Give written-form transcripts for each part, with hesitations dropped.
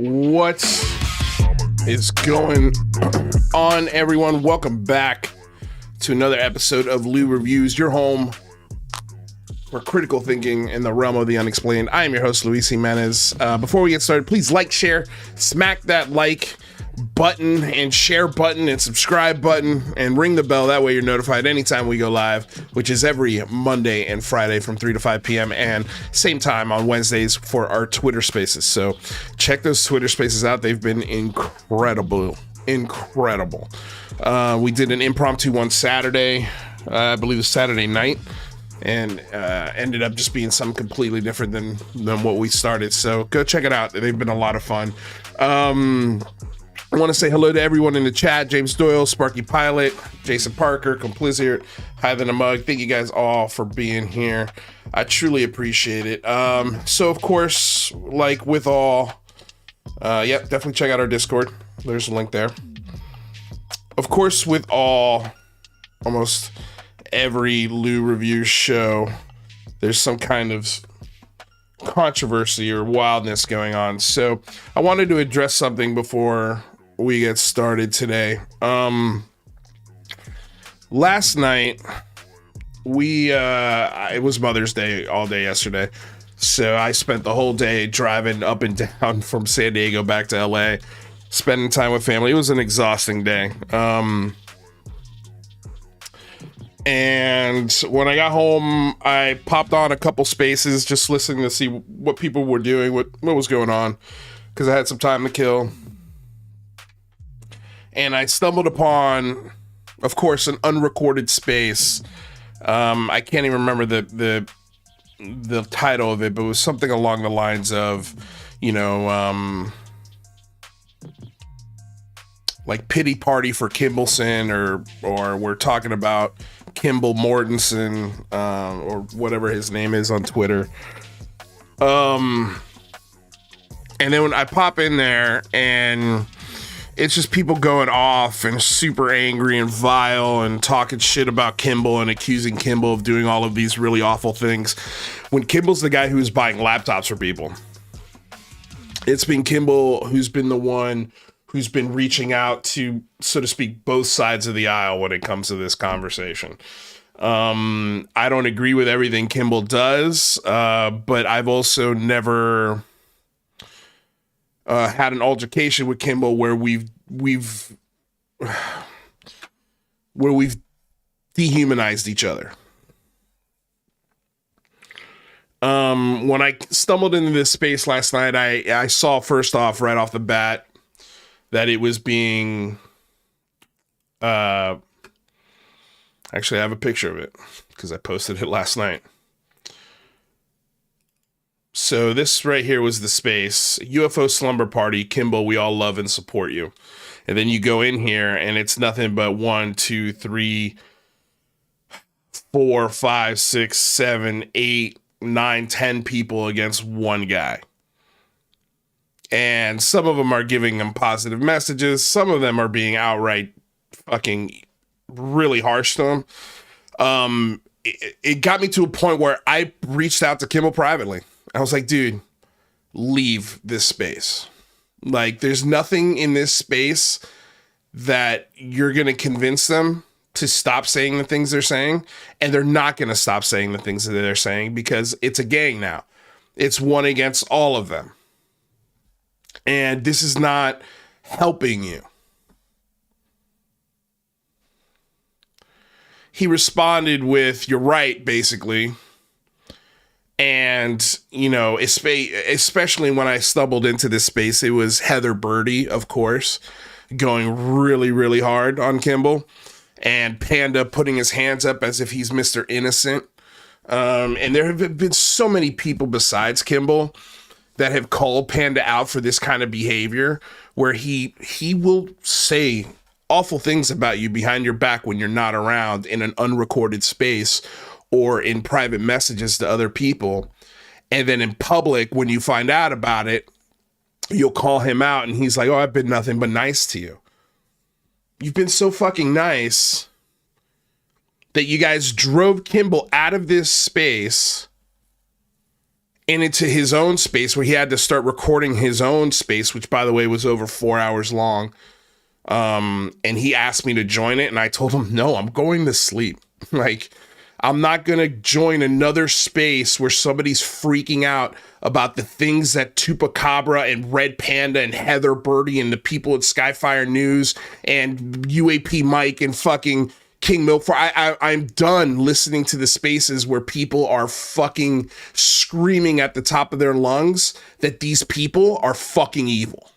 What is going on, everyone? Welcome back to another episode of Lou Reviews, your home for critical thinking in the realm of the unexplained. I am your host, Luis Jimenez. Before we get started, please like, share, smack that like button and share button and subscribe button and ring the bell. That way you're notified anytime we go live, which is every Monday and Friday from 3 to 5 p.m. and same time on Wednesdays for our Twitter spaces. So check those Twitter spaces out. They've been incredible. We did an impromptu one Saturday, I believe it was Saturday night, and ended up just being something completely different than what we started. So go check it out. They've been a lot of fun. I want to say hello to everyone in the chat. James Doyle, Sparky Pilot, Jason Parker, Complicit, Higher Than a Mug. Thank you guys all for being here. I truly appreciate it. So of course, like with all, definitely check out our Discord. There's a link there. Of course, with almost every Lou Review show, there's some kind of controversy or wildness going on. So I wanted to address something before we get started today. Last night it was Mother's Day all day yesterday, so I spent the whole day driving up and down from San Diego back to LA, spending time with family. It was an exhausting day. And when I got home, I popped on a couple spaces, just listening to see what people were doing, what was going on, because I had some time to kill. And I stumbled upon, of course, an unrecorded space. I can't even remember the title of it, but it was something along the lines of, like pity party for Kimballson, or we're talking about Kimball Mortensen, or whatever his name is on Twitter. And then when I pop in there, and it's just people going off and super angry and vile and talking shit about Kimball and accusing Kimball of doing all of these really awful things, when Kimball's the guy who's buying laptops for people. It's been Kimball who's been the one who's been reaching out to, so to speak, both sides of the aisle when it comes to this conversation. I don't agree with everything Kimball does, but I've also never had an altercation with Kimball where we've dehumanized each other. When I stumbled into this space last night, I saw first off, right off the bat, that it was being, actually I have a picture of it because I posted it last night. So this right here was the space. UFO Slumber Party, Kimball, we all love and support you. And then you go in here and it's nothing but 1, 2, 3, 4, 5, 6, 7, 8, 9, 10 people against one guy. And some of them are giving them positive messages. Some of them are being outright fucking really harsh to them. It got me to a point where I reached out to Kimball privately. I was like, dude, leave this space. Like, there's nothing in this space that you're going to convince them to stop saying the things they're saying. And they're not going to stop saying the things that they're saying because it's a gang now. It's one against all of them. And this is not helping you. He responded with, you're right, basically. And, especially when I stumbled into this space, it was Heather Birdie, of course, going really, really hard on Kimball, and Panda putting his hands up as if he's Mr. Innocent. And there have been so many people besides Kimball that have called Panda out for this kind of behavior, where he will say awful things about you behind your back when you're not around in an unrecorded space or in private messages to other people. And then in public, when you find out about it, you'll call him out and he's like, oh, I've been nothing but nice to you. You've been so fucking nice that you guys drove Kimball out of this space and into his own space where he had to start recording his own space, which by the way was over 4 hours long. And he asked me to join it, and I told him, no, I'm going to sleep. Like, I'm not going to join another space where somebody's freaking out about the things that Tupacabra and Red Panda and Heather Birdie and the people at Skyfire News and UAP Mike and fucking King Milk for. I'm done listening to the spaces where people are fucking screaming at the top of their lungs that these people are fucking evil.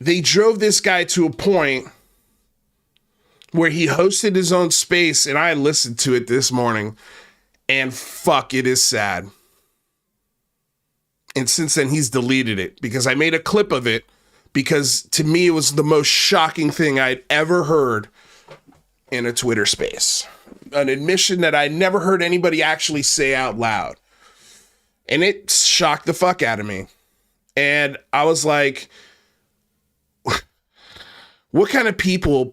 They drove this guy to a point where he hosted his own space, and I listened to it this morning, and fuck, it is sad. And since then, he's deleted it because I made a clip of it because to me, it was the most shocking thing I'd ever heard in a Twitter space. An admission that I never heard anybody actually say out loud. And it shocked the fuck out of me. And I was like, what kind of people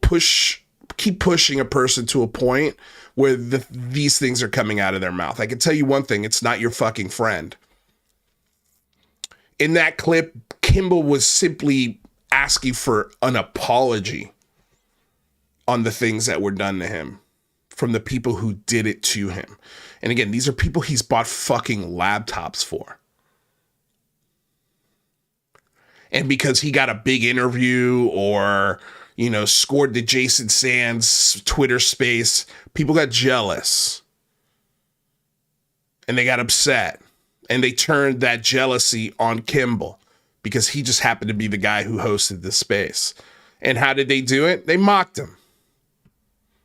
keep pushing a person to a point where these things are coming out of their mouth? I can tell you one thing, it's not your fucking friend. In that clip, Kimball was simply asking for an apology on the things that were done to him from the people who did it to him. And again, these are people he's bought fucking laptops for. And because he got a big interview or, you know, scored the Jason Sands Twitter space, people got jealous. And they got upset. And they turned that jealousy on Kimball because he just happened to be the guy who hosted the space. And how did they do it? They mocked him.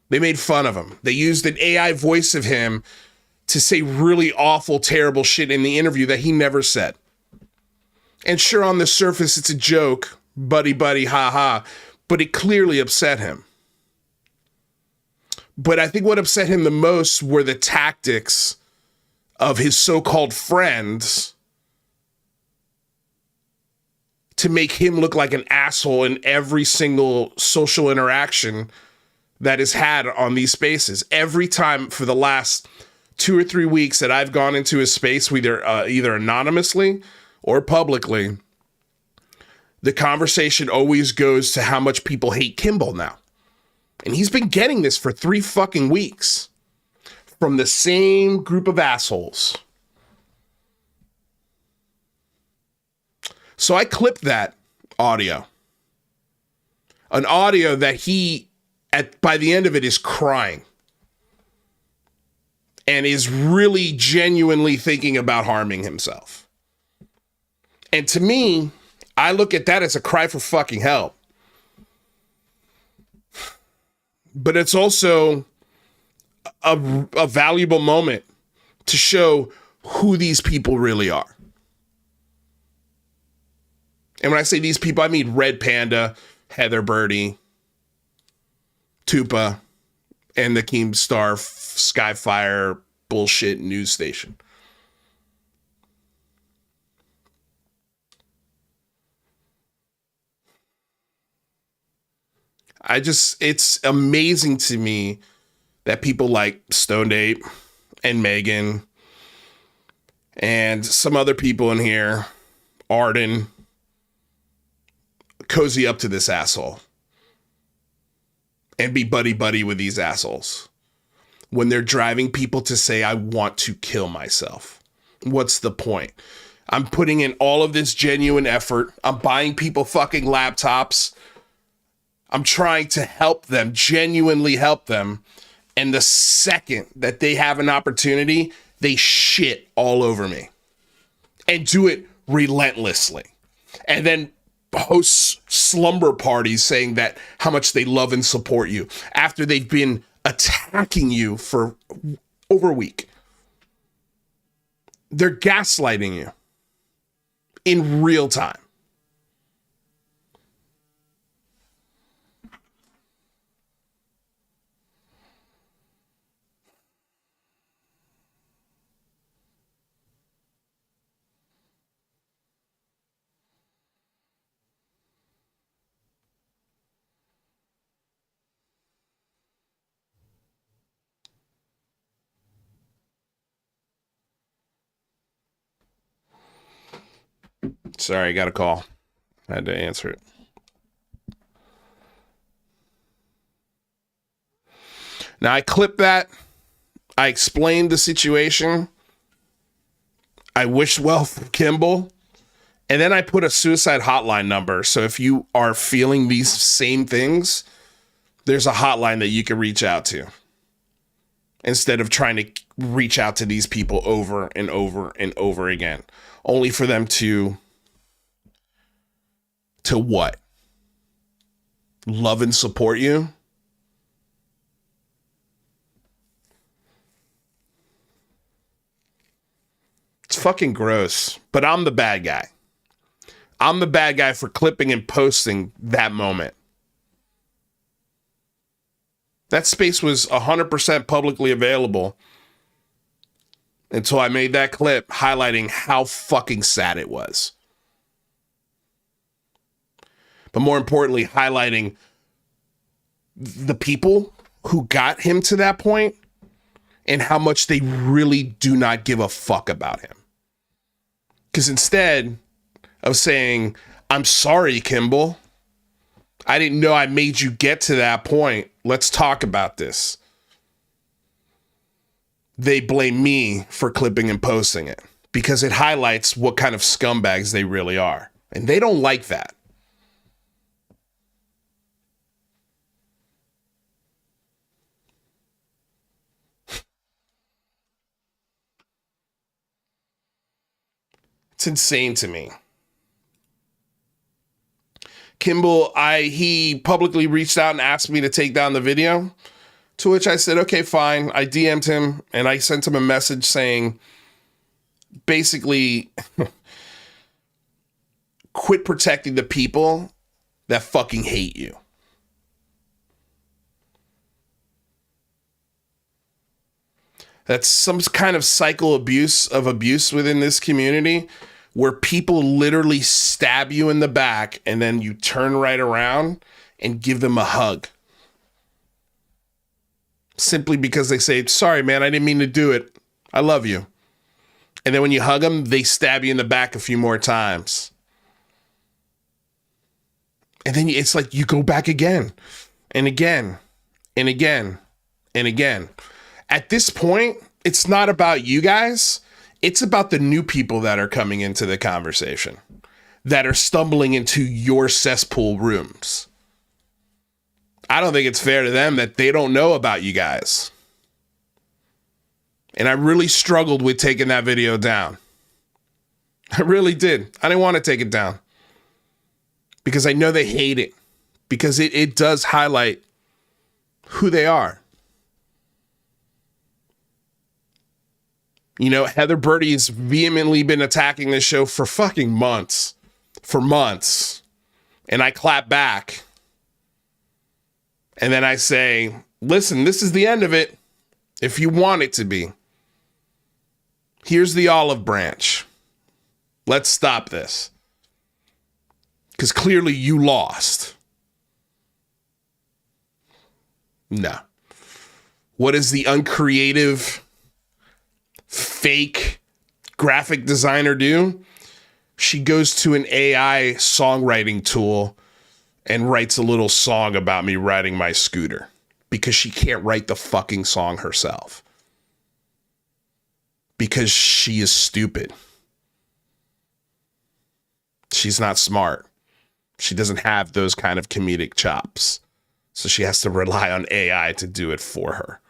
They made fun of him. They used an AI voice of him to say really awful, terrible shit in the interview that he never said. And sure, on the surface, it's a joke, buddy, ha ha, but it clearly upset him. But I think what upset him the most were the tactics of his so-called friends to make him look like an asshole in every single social interaction that is had on these spaces. Every time for the last 2 or 3 weeks that I've gone into a space, either anonymously or publicly, the conversation always goes to how much people hate Kimball now. And he's been getting this for 3 fucking weeks from the same group of assholes. So I clipped that audio. An audio that he, by the end of it, is crying. And is really genuinely thinking about harming himself. And to me, I look at that as a cry for fucking help. But it's also a valuable moment to show who these people really are. And when I say these people, I mean Red Panda, Heather Birdie, Tupa, and the Keemstar Skyfire bullshit news station. It's amazing to me that people like Stoned Ape and Megan and some other people in here, Arden, cozy up to this asshole and be buddy with these assholes when they're driving people to say, I want to kill myself. What's the point? I'm putting in all of this genuine effort. I'm buying people fucking laptops. I'm trying to help them, genuinely help them. And the second that they have an opportunity, they shit all over me and do it relentlessly. And then host slumber parties saying that how much they love and support you after they've been attacking you for over a week. They're gaslighting you in real time. Sorry, I got a call. I had to answer it. Now, I clipped that. I explained the situation. I wished well for Kimball. And then I put a suicide hotline number. So if you are feeling these same things, there's a hotline that you can reach out to. Instead of trying to reach out to these people over and over and over again. Only for them to what? Love and support you? It's fucking gross. But I'm the bad guy. I'm the bad guy for clipping and posting that moment. That space was 100% publicly available until I made that clip highlighting how fucking sad it was. But more importantly, highlighting the people who got him to that point and how much they really do not give a fuck about him. Because instead of saying, I'm sorry, Kimball, I didn't know I made you get to that point. Let's talk about this. They blame me for clipping and posting it because it highlights what kind of scumbags they really are. And they don't like that. It's insane to me. Kimball, he publicly reached out and asked me to take down the video, to which I said, okay, fine. I DM'd him and I sent him a message saying, basically, quit protecting the people that fucking hate you. That's some kind of cycle of abuse within this community where people literally stab you in the back and then you turn right around and give them a hug. Simply because they say, sorry, man, I didn't mean to do it. I love you. And then when you hug them, they stab you in the back a few more times. And then it's like you go back again and again and again and again. At this point, it's not about you guys. It's about the new people that are coming into the conversation, that are stumbling into your cesspool rooms. I don't think it's fair to them that they don't know about you guys. And I really struggled with taking that video down. I really did. I didn't want to take it down because I know they hate it, because it does highlight who they are. You know, Heather Birdie's vehemently been attacking this show for fucking months. For months. And I clap back. And then I say, listen, this is the end of it. If you want it to be. Here's the olive branch. Let's stop this. Because clearly you lost. No. What is the uncreative, fake graphic designer do? She goes to an AI songwriting tool and writes a little song about me riding my scooter because she can't write the fucking song herself. Because she is stupid. She's not smart. She doesn't have those kind of comedic chops. So she has to rely on AI to do it for her.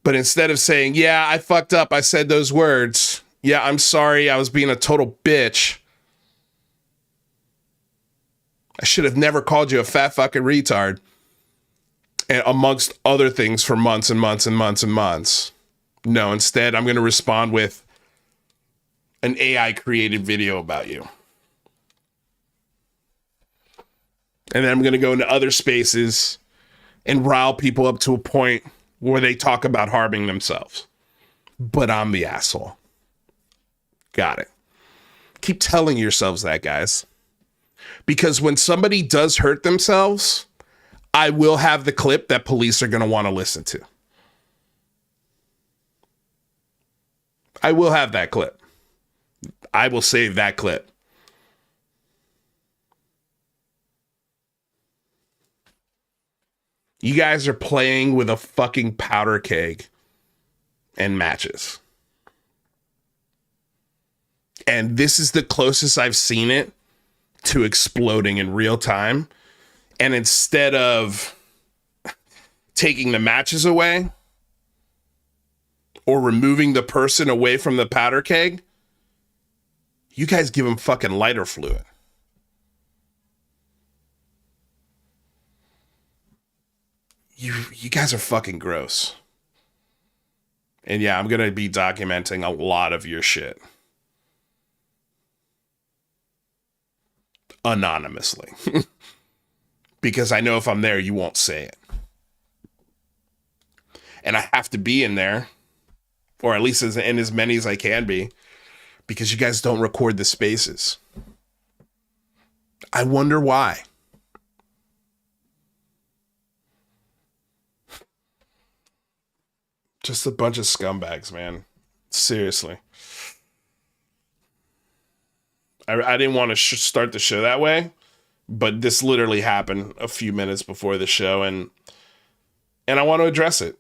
But instead of saying, yeah, I fucked up, I said those words. Yeah, I'm sorry, I was being a total bitch. I should have never called you a fat fucking retard. And amongst other things for months and months and months and months. No, instead, I'm going to respond with an AI created video about you. And then I'm going to go into other spaces and rile people up to a point where they talk about harming themselves. But I'm the asshole. Got it. Keep telling yourselves that, guys. Because when somebody does hurt themselves, I will have the clip that police are going to want to listen to. I will have that clip. I will save that clip. You guys are playing with a fucking powder keg and matches. And this is the closest I've seen it to exploding in real time. And instead of taking the matches away or removing the person away from the powder keg, you guys give them fucking lighter fluid. You guys are fucking gross. And yeah, I'm going to be documenting a lot of your shit. Anonymously. Because I know if I'm there, you won't say it. And I have to be in there, or at least in as many as I can be, because you guys don't record the spaces. I wonder why. Just a bunch of scumbags, man. Seriously. I didn't want to start the show that way, but this literally happened a few minutes before the show, and I want to address it.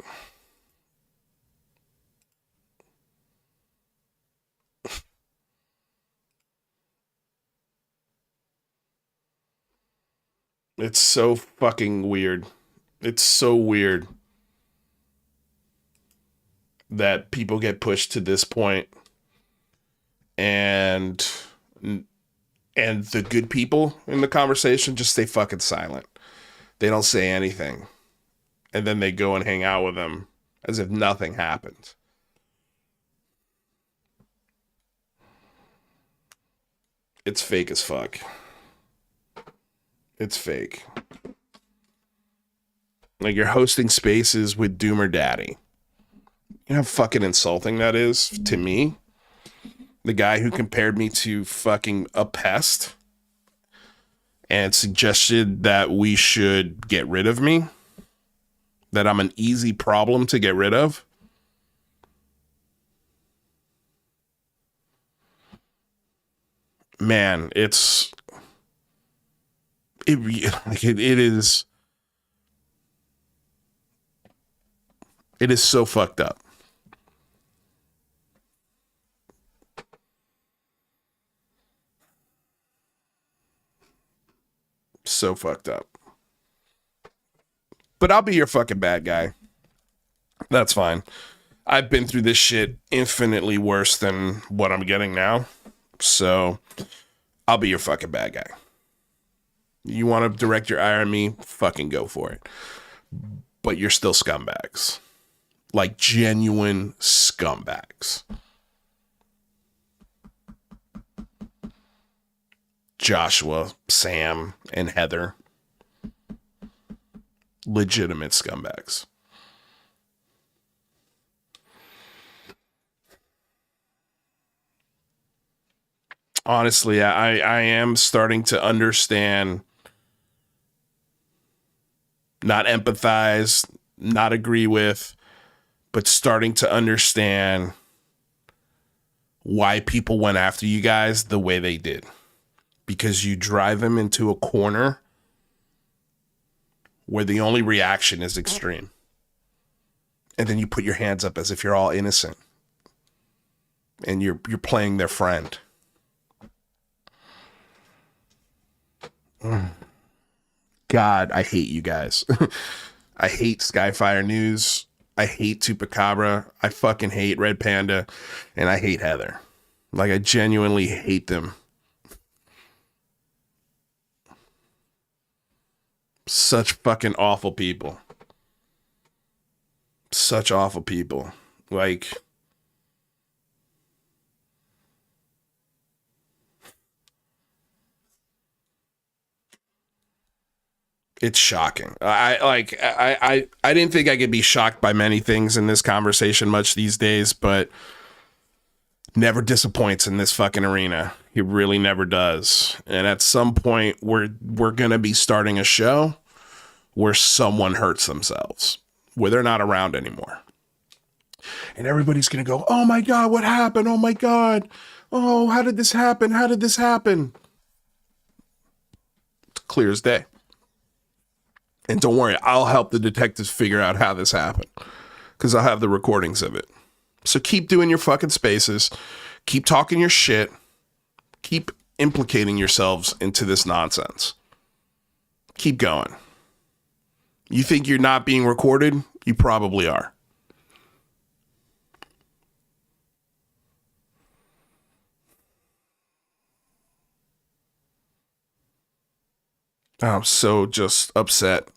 It's so fucking weird. It's so weird that people get pushed to this point, and the good people in the conversation just stay fucking silent. They don't say anything. And then they go and hang out with them as if nothing happened. It's fake as fuck. It's fake. Like, you're hosting spaces with Doomer Daddy. You know how fucking insulting that is to me? The guy who compared me to fucking a pest and suggested that we should get rid of me. That I'm an easy problem to get rid of. Man, it is so fucked up. So fucked up. But I'll be your fucking bad guy. That's fine. I've been through this shit infinitely worse than what I'm getting now. So I'll be your fucking bad guy. You want to direct your ire on me? Fucking go for it. But you're still scumbags. Like genuine scumbags. Joshua, Sam, and Heather. Legitimate scumbags. Honestly, I am starting to understand, not empathize, not agree with, but starting to understand why people went after you guys the way they did. Because you drive them into a corner where the only reaction is extreme. And then you put your hands up as if you're all innocent. And you're playing their friend. God, I hate you guys. I hate Skyfire News. I hate Tupacabra. I fucking hate Red Panda. And I hate Heather. Like, I genuinely hate them. Such fucking awful people. Such awful people. Like, it's shocking. I didn't think I could be shocked by many things in this conversation much these days, but never disappoints in this fucking arena. He really never does. And at some point, we're going to be starting a show where someone hurts themselves, where they're not around anymore. And everybody's going to go, oh my God, what happened? Oh my God. Oh, how did this happen? How did this happen? It's clear as day. And don't worry, I'll help the detectives figure out how this happened, because I'll have the recordings of it. So keep doing your fucking spaces. Keep talking your shit. Keep implicating yourselves into this nonsense. Keep going. You think you're not being recorded? You probably are. I'm so just upset.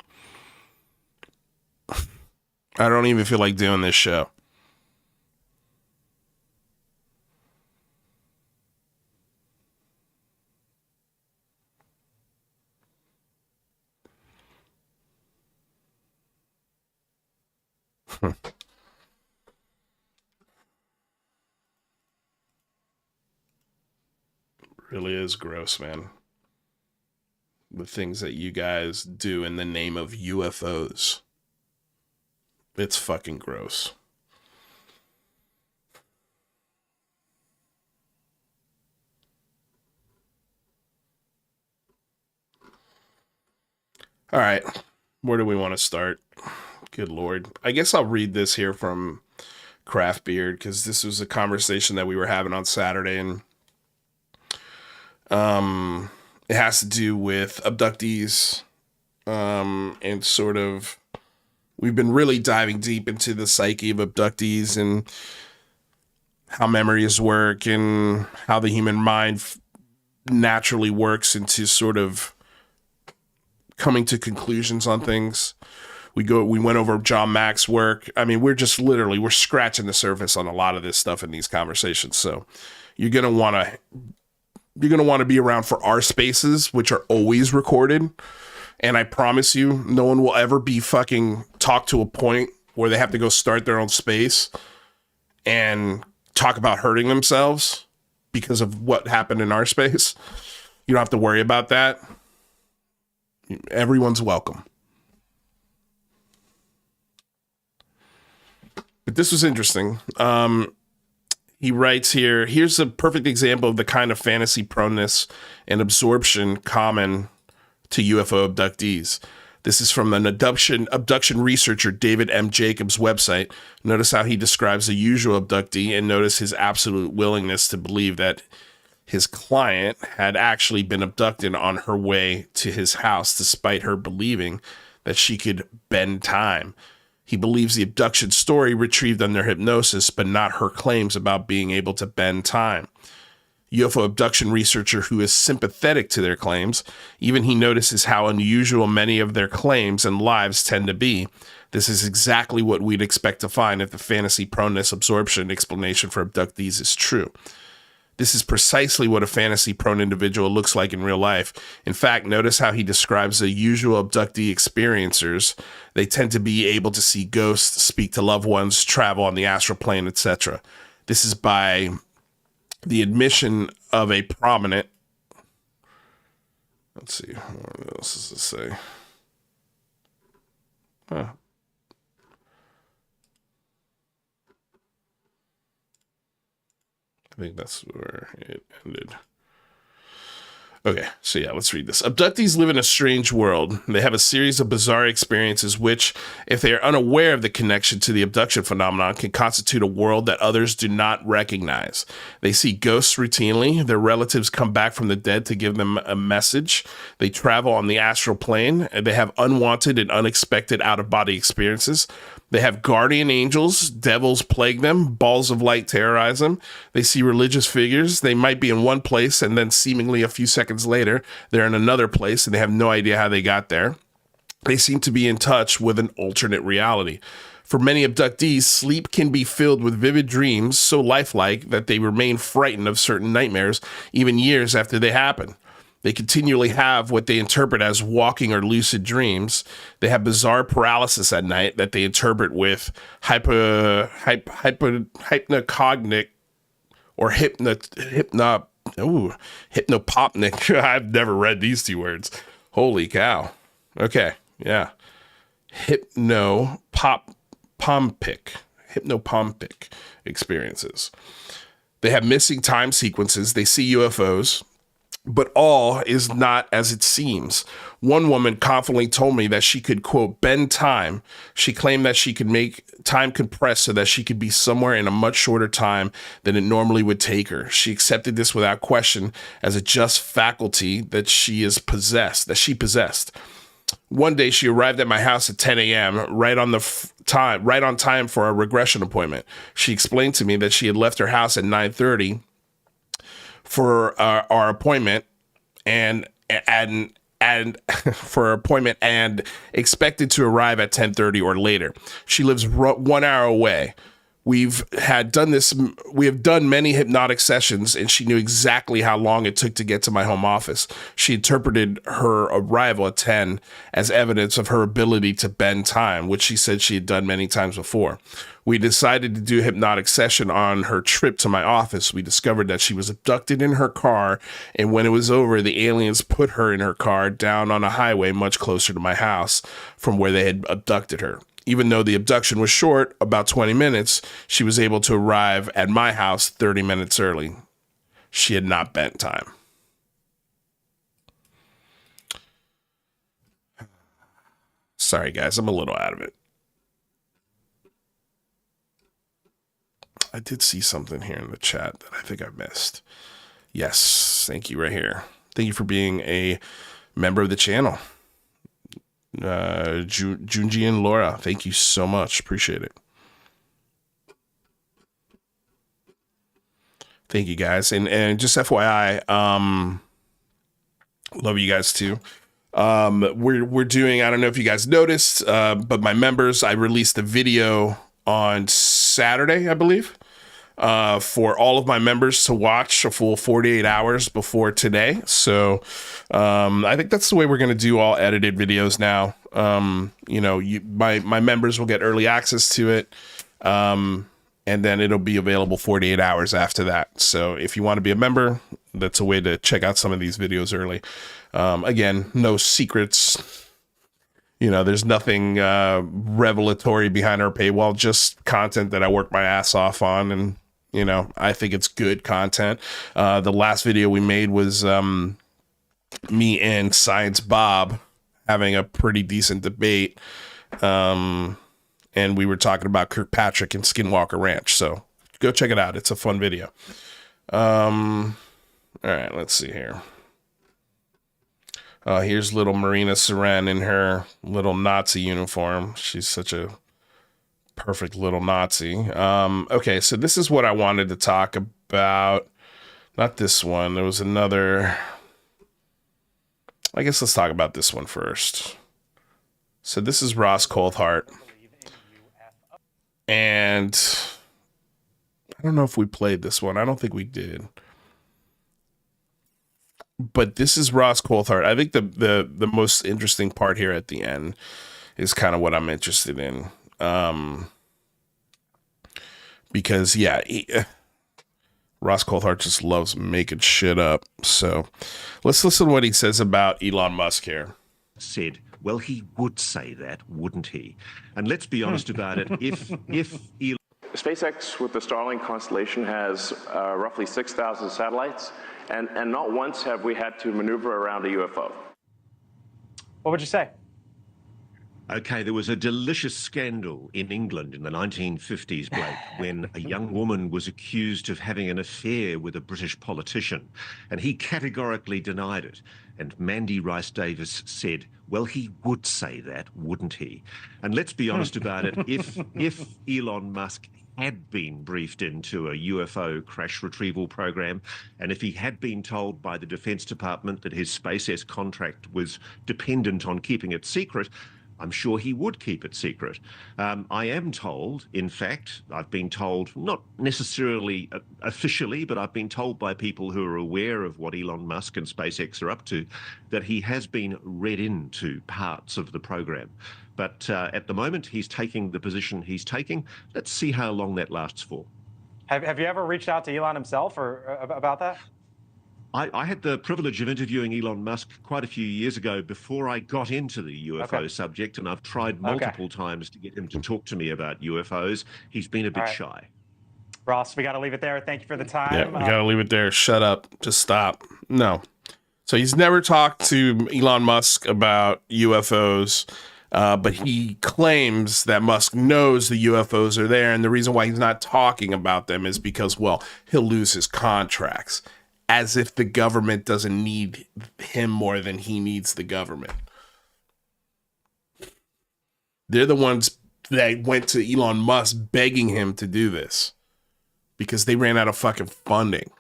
I don't even feel like doing this show. Really is gross, man. The things that you guys do in the name of UFOs. It's fucking gross. All right. Where do we want to start? Good Lord. I guess I'll read this here from Craft Beard, because this was a conversation that we were having on Saturday, and it has to do with abductees, and sort of, we've been really diving deep into the psyche of abductees and how memories work and how the human mind naturally works into sort of coming to conclusions on things. We went over John Mack's work. I mean, we're scratching the surface on a lot of this stuff in these conversations. So you're going to want to be around for our spaces, which are always recorded. And I promise you, no one will ever be fucking talked to a point where they have to go start their own space and talk about hurting themselves because of what happened in our space. You don't have to worry about that. Everyone's welcome. But this was interesting. He writes here, here's a perfect example of the kind of fantasy proneness and absorption common to UFO abductees. This is from an abduction researcher, David M. Jacobs' website. Notice how he describes a usual abductee, and notice his absolute willingness to believe that his client had actually been abducted on her way to his house, despite her believing that she could bend time. He believes the abduction story retrieved under hypnosis, but not her claims about being able to bend time. UFO abduction researcher who is sympathetic to their claims, even he notices how unusual many of their claims and lives tend to be. This is exactly what we'd expect to find if the fantasy proneness absorption explanation for abductees is true. This is precisely what a fantasy-prone individual looks like in real life. In fact, notice how he describes the usual abductee experiencers. They tend to be able to see ghosts, speak to loved ones, travel on the astral plane, etc. This is by the admission of a prominent... Let's see, what else does it say? Huh. I think that's where it ended. Okay, so yeah, let's read this. Abductees live in a strange world. They have a series of bizarre experiences which, if they are unaware of the connection to the abduction phenomenon, can constitute a world that others do not recognize. They see ghosts routinely. Their relatives come back from the dead to give them a message. They travel on the astral plane, and they have unwanted and unexpected out-of-body experiences. They have guardian angels, devils plague them, balls of light terrorize them. They see religious figures. They might be in one place, and then seemingly a few seconds later, they're in another place, and they have no idea how they got there. They seem to be in touch with an alternate reality. For many abductees, sleep can be filled with vivid dreams so lifelike that they remain frightened of certain nightmares even years after they happen. They continually have what they interpret as walking or lucid dreams. They have bizarre paralysis at night that they interpret with hypnocognic or hypnopompic. I've never read these two words. Holy cow. Okay, yeah. Hypnopompic experiences. They have missing time sequences. They see UFOs, but all is not as it seems. One woman confidently told me that she could, quote, bend time. She claimed that she could make time compress so that she could be somewhere in a much shorter time than it normally would take her. She accepted this without question as a just faculty that she possessed. One day she arrived at my house at 10 a.m. right on time for a regression appointment. She explained to me that she had left her house at 9:30 for our appointment and for an appointment and expected to arrive at 10:30 or later. She lives 1 hour away. We have done many hypnotic sessions, and she knew exactly how long it took to get to my home office. She interpreted her arrival at 10 as evidence of her ability to bend time, which she said she had done many times before. We decided to do a hypnotic session on her trip to my office. We discovered that she was abducted in her car, and when it was over, the aliens put her in her car down on a highway much closer to my house from where they had abducted her. Even though the abduction was short, about 20 minutes, she was able to arrive at my house 30 minutes early. She had not bent time. Sorry, guys, I'm a little out of it. I did see something here in the chat that I think I missed. Yes, thank you right here. Thank you for being a member of the channel. Junji and Laura, thank you so much. Appreciate it. Thank you guys. And just FYI, love you guys too. We're doing, I don't know if you guys noticed, but my members, I released a video on Saturday, I believe, for all of my members to watch a full 48 hours before today. So I think that's the way we're going to do all edited videos now. My members will get early access to it. And then it'll be available 48 hours after that. So if you want to be a member, that's a way to check out some of these videos early. Again, no secrets. There's nothing revelatory behind our paywall, just content that I work my ass off on. And, I think it's good content. The last video we made was me and Science Bob having a pretty decent debate. And we were talking about Kirk Patrick and Skinwalker Ranch. So go check it out. It's a fun video. All right, let's see here. Here's little Marina Seren in her little Nazi uniform. She's such a perfect little Nazi. Okay, so this is what I wanted to talk about. Not this one. There was another. I guess let's talk about this one first. So this is Ross Coulthart. And I don't know if we played this one. I don't think we did. But this is Ross Coulthart. I think the most interesting part here at the end is kind of what I'm interested in. Because, Ross Coulthart just loves making shit up. So let's listen to what he says about Elon Musk here. Said, well, he would say that, wouldn't he? And let's be honest about it. If Elon... SpaceX with the Starlink constellation has roughly 6,000 satellites, and not once have we had to maneuver around a UFO. What would you say? Okay, there was a delicious scandal in England in the 1950s, Blake, when a young woman was accused of having an affair with a British politician, and he categorically denied it. And Mandy Rice Davis said, well, he would say that, wouldn't he? And let's be honest about it, if Elon Musk had been briefed into a UFO crash retrieval program, and if he had been told by the Defense Department that his SpaceX contract was dependent on keeping it secret, I'm sure he would keep it secret. I am told, in fact, I've been told, not necessarily officially, but I've been told by people who are aware of what Elon Musk and SpaceX are up to, that he has been read into parts of the program. But at the moment, he's taking the position he's taking. Let's see how long that lasts for. Have you ever reached out to Elon himself or about that? I had the privilege of interviewing Elon Musk quite a few years ago before I got into the UFO subject, and I've tried multiple times to get him to talk to me about UFOs. He's been a bit shy. Ross, we got to leave it there. Thank you for the time. Yeah, we gotta leave it there. Shut up. Just stop. No. So he's never talked to Elon Musk about UFOs, but he claims that Musk knows the UFOs are there, and the reason why he's not talking about them is because, well, he'll lose his contracts, as if the government doesn't need him more than he needs the government. They're the ones that went to Elon Musk begging him to do this because they ran out of fucking funding.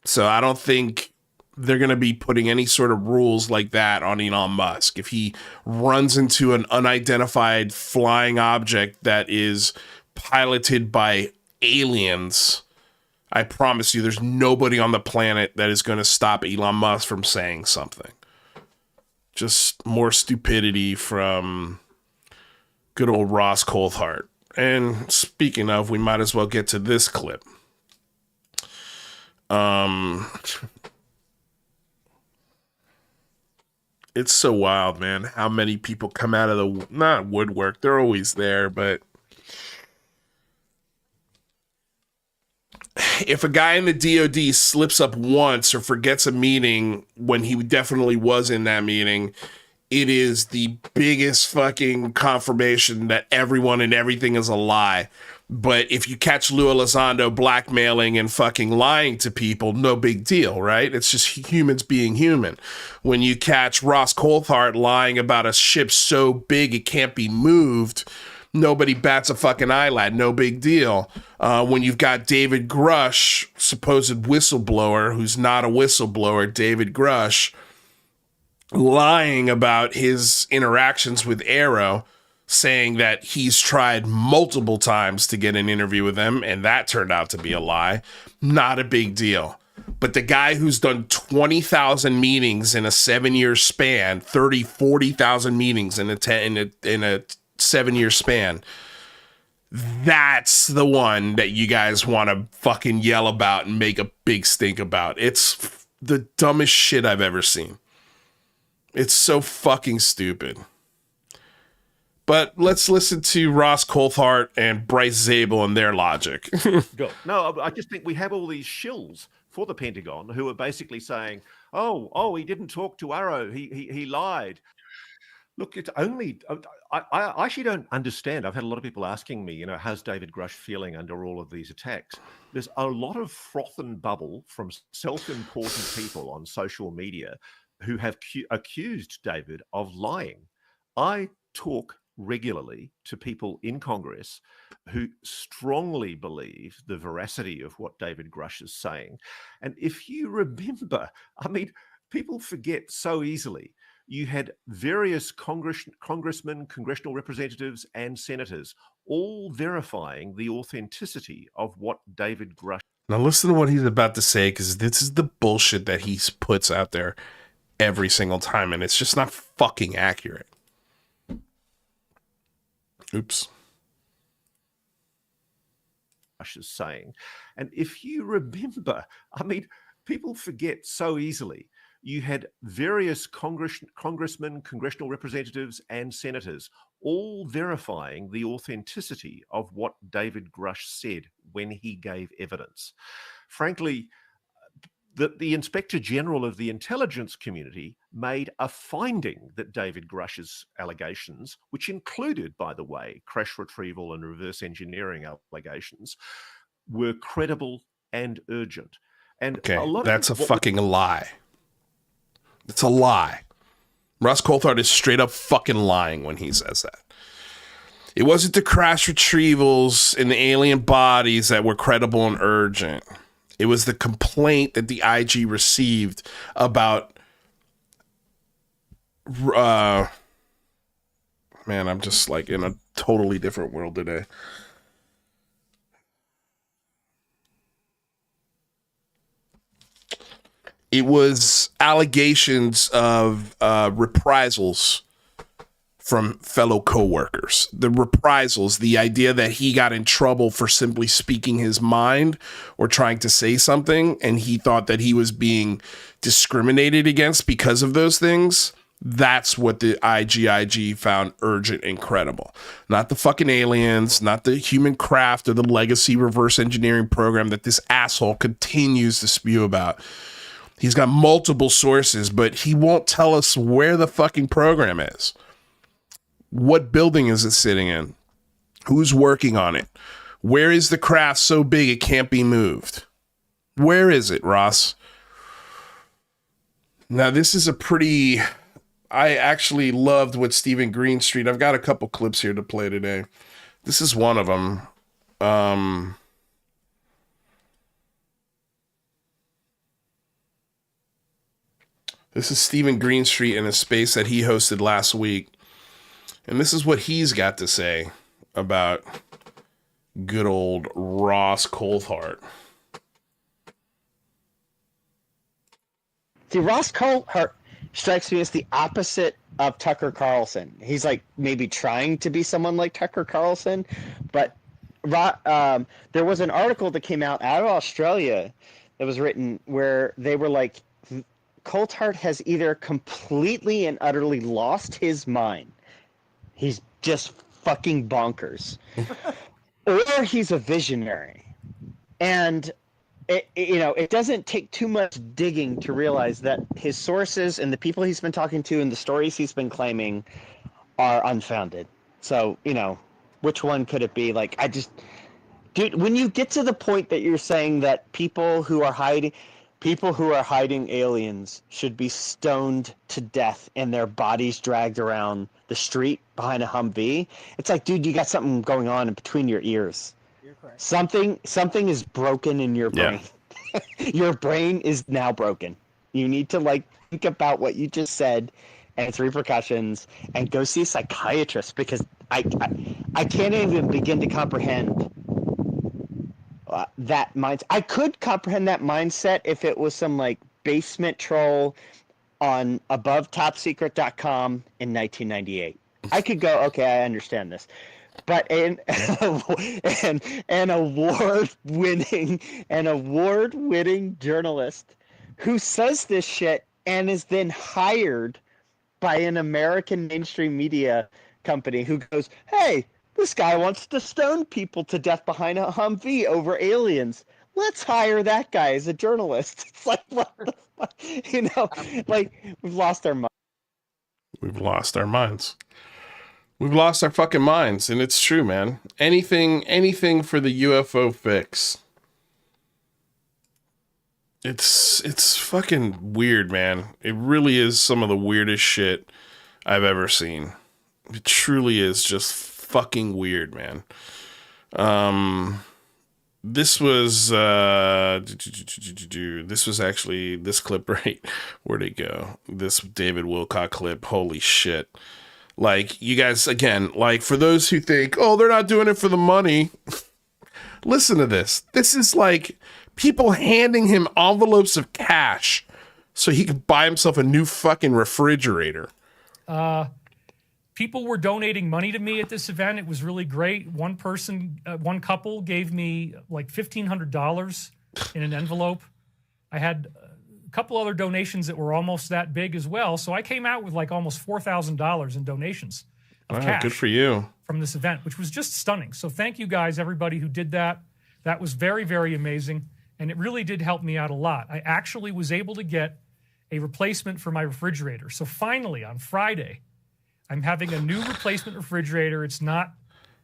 So I don't think they're going to be putting any sort of rules like that on Elon Musk. If he runs into an unidentified flying object that is piloted by aliens, I promise you there's nobody on the planet that is going to stop Elon Musk from saying something. Just more stupidity from good old Ross Coulthart. And speaking of, we might as well get to this clip. It's so wild, man, how many people come out of the, not woodwork, they're always there, but if a guy in the DOD slips up once or forgets a meeting when he definitely was in that meeting, it is the biggest fucking confirmation that everyone and everything is a lie. But if you catch Lou Elizondo blackmailing and fucking lying to people, no big deal, right? It's just humans being human. When you catch Ross Coulthart lying about a ship so big it can't be moved, nobody bats a fucking eyelid, no big deal. When you've got David Grush, supposed whistleblower, who's not a whistleblower, David Grush, lying about his interactions with Arrow, saying that he's tried multiple times to get an interview with them, and that turned out to be a lie. Not a big deal. But the guy who's done 20,000 meetings in a 7-year span, 40,000 meetings in a 7-year span, that's the one that you guys want to fucking yell about and make a big stink about. It's the dumbest shit I've ever seen. It's so fucking stupid. But let's listen to Ross Coulthart and Bryce Zabel and their logic. No, I just think we have all these shills for the Pentagon who are basically saying, oh, he didn't talk to Arrow, he lied. Look, it's only, I actually don't understand. I've had a lot of people asking me, how's David Grush feeling under all of these attacks? There's a lot of froth and bubble from self-important people on social media who have accused David of lying. I talk regularly to people in Congress who strongly believe the veracity of what David Grush is saying. And if you remember, people forget so easily. You had various congressmen, congressional representatives, and senators all verifying the authenticity of what David Grush. Now listen to what he's about to say, because this is the bullshit that he puts out there every single time, and it's just not fucking accurate. Oops. Is saying. And if you remember, people forget so easily. You had various congressmen, congressional representatives, and senators all verifying the authenticity of what David Grush said when he gave evidence. Frankly, the Inspector General of the intelligence community made a finding that David Grush's allegations, which included, by the way, crash retrieval and reverse engineering allegations, were credible and urgent. And okay, that's a fucking lie. It's a lie. Ross Coulthart is straight up fucking lying when he says that. It wasn't the crash retrievals in the alien bodies that were credible and urgent. It was the complaint that the IG received about, man, I'm just like in a totally different world today. It was allegations of reprisals from fellow coworkers. The reprisals, the idea that he got in trouble for simply speaking his mind or trying to say something, and he thought that he was being discriminated against because of those things. That's what the IGIG found urgent and credible. Not the fucking aliens, not the human craft or the legacy reverse engineering program that this asshole continues to spew about. He's got multiple sources, but he won't tell us where the fucking program is. What building is it sitting in? Who's working on it? Where is the craft so big it can't be moved? Where is it, Ross? Now, this is a pretty... I actually loved what Stephen Greenstreet... I've got a couple clips here to play today. This is one of them. This is Stephen Greenstreet in a space that he hosted last week. And this is what he's got to say about good old Ross Coulthart. See, Ross Coulthart strikes me as the opposite of Tucker Carlson. He's like maybe trying to be someone like Tucker Carlson, but there was an article that came out of Australia that was written where they were like, Coulthart has either completely and utterly lost his mind. He's just fucking bonkers. Or he's a visionary. And it doesn't take too much digging to realize that his sources and the people he's been talking to and the stories he's been claiming are unfounded. So, which one could it be? Like, dude, when you get to the point that you're saying that people who are hiding aliens should be stoned to death and their bodies dragged around the street behind a Humvee, it's like, dude, you got something going on in between your ears. You're correct. Something is broken in your brain. Yeah. Your brain is now broken. You need to think about what you just said and its repercussions and go see a psychiatrist, because I can't even begin to comprehend that mindset. I could comprehend that mindset if it was some basement troll on abovetopsecret.com in 1998. I could go, okay, I understand this. But an award-winning journalist who says this shit and is then hired by an American mainstream media company who goes, hey, this guy wants to stone people to death behind a Humvee over aliens. Let's hire that guy as a journalist. It's like, what the fuck? We've lost our minds. We've lost our minds. We've lost our fucking minds, and it's true, man. Anything for the UFO fix. It's fucking weird, man. It really is some of the weirdest shit I've ever seen. It truly is just fucking weird, man. This was actually this clip, right? Where'd it go? This David Wilcock clip. Holy shit. You guys, again, for those who think, oh, they're not doing it for the money. Listen to this. This is people handing him envelopes of cash so he could buy himself a new fucking refrigerator. People were donating money to me at this event. It was really great. One couple gave me $1,500 in an envelope. I had a couple other donations that were almost that big as well. So I came out with almost $4,000 in donations of cash. Good for you. From this event, which was just stunning. So thank you guys, everybody who did that. That was very, very amazing. And it really did help me out a lot. I actually was able to get a replacement for my refrigerator. So finally, on Friday, I'm having a new replacement refrigerator. It's not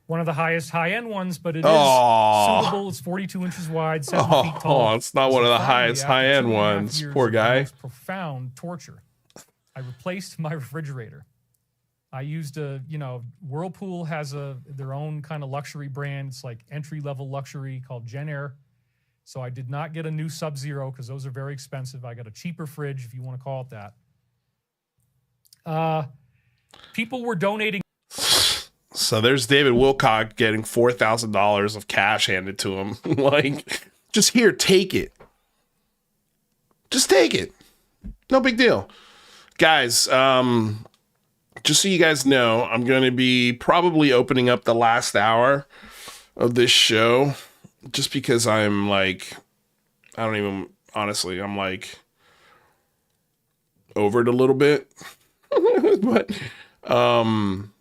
one of the highest high-end ones, but it is suitable. It's 42 inches wide, 7 feet tall. Oh, it's not one of the highest high-end ones. Poor guy. Profound torture. I replaced my refrigerator. I used Whirlpool has their own kind of luxury brand. It's entry-level luxury called Gen Air. So I did not get a new Sub-Zero because those are very expensive. I got a cheaper fridge, if you want to call it that. People were donating. So there's David Wilcock getting $4,000 of cash handed to him. Just here, take it. Just take it. No big deal. Guys, just so you guys know, I'm going to be probably opening up the last hour of this show just because I'm I'm over it a little bit. But I'm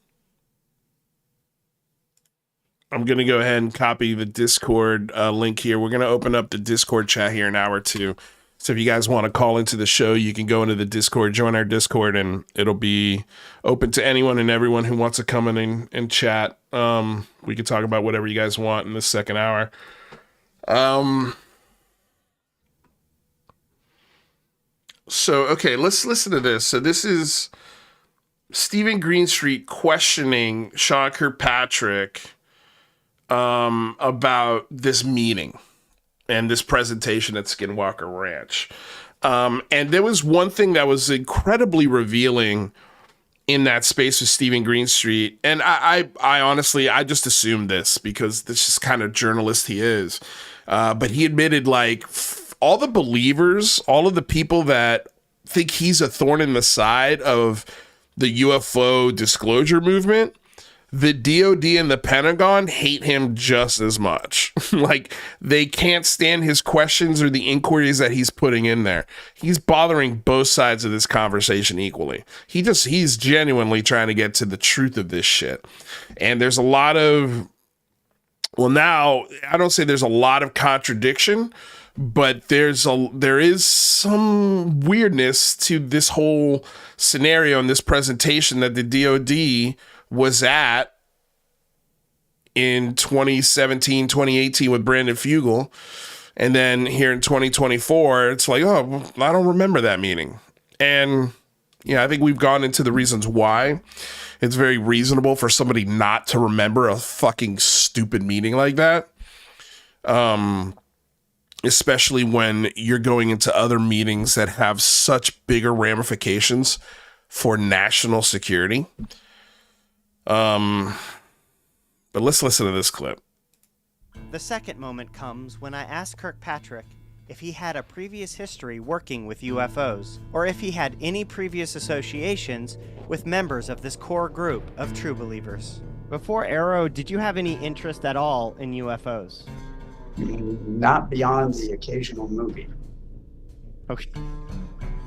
going to go ahead and copy the Discord link here. We're going to open up the Discord chat here in an hour or two. So if you guys want to call into the show, you can go into the Discord, join our Discord, and it'll be open to anyone and everyone who wants to come in and chat. We can talk about whatever you guys want in the second hour. So, okay, let's listen to this. So this is Stephen Greenstreet questioning Sean Kirkpatrick about this meeting and this presentation at Skinwalker Ranch. And there was one thing that was incredibly revealing in that space with Stephen Greenstreet. And I honestly, I just assumed this because this is kind of journalist he is. But he admitted, like, all the believers, all of the people that think he's a thorn in the side of the UFO disclosure movement, the DOD and the Pentagon hate him just as much. Like, they can't stand his questions or the inquiries that he's putting in there. He's bothering both sides of this conversation equally. He's genuinely trying to get to the truth of this shit. And there's a lot of, well, now I don't say there's a lot of contradiction, but there is some weirdness to this whole scenario and this presentation that the DOD was at in 2017, 2018 with Brandon Fagal. And then here in 2024, it's like, oh, well, I don't remember that meeting. And yeah, I think we've gone into the reasons why. It's very reasonable for somebody not to remember a fucking stupid meeting like that. Especially when you're going into other meetings that have such bigger ramifications for national security. But let's listen to this clip. The second moment comes when I asked Kirkpatrick if he had a previous history working with UFOs, or if he had any previous associations with members of this core group of true believers. Before Arrow, did you have any interest at all in UFOs? Not beyond the occasional movie. Okay.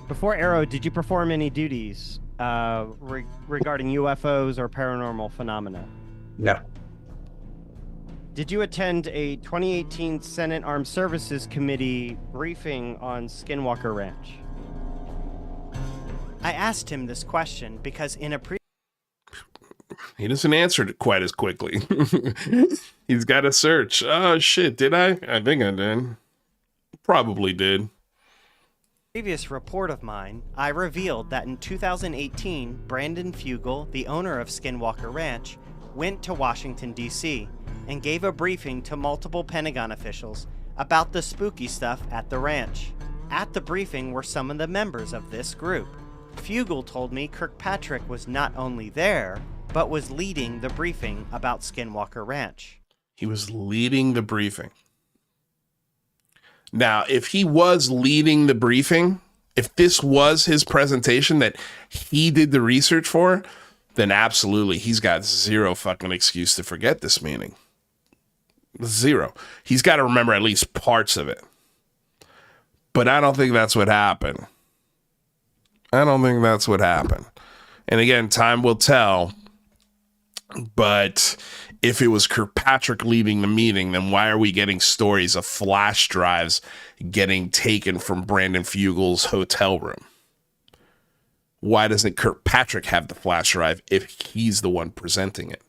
Before Arrow, did you perform any duties regarding UFOs or paranormal phenomena? No. Did you attend a 2018 Senate Armed Services Committee briefing on Skinwalker Ranch? I asked him this question because in a He doesn't answer it quite as quickly. He's got to search. Oh, shit. Did I? I think I did. Probably did. previous report of mine, I revealed that in 2018, Brandon Fagal, the owner of Skinwalker Ranch, went to Washington, D.C. and gave a briefing to multiple Pentagon officials about the spooky stuff at the ranch. At the briefing were some of the members of this group. Fagal told me Kirkpatrick was not only there, but was leading the briefing about Skinwalker Ranch. He was leading the briefing. Now, if he was leading the briefing, if this was his presentation that he did the research for, then absolutely, he's got zero fucking excuse to forget this meeting. Zero. He's got to remember at least parts of it. But I don't think that's what happened. I don't think that's what happened. And again, time will tell. But if it was Kirkpatrick leading the meeting, then why are we getting stories of flash drives getting taken from Brandon Fagal's hotel room? Why doesn't Kirkpatrick have the flash drive if he's the one presenting it?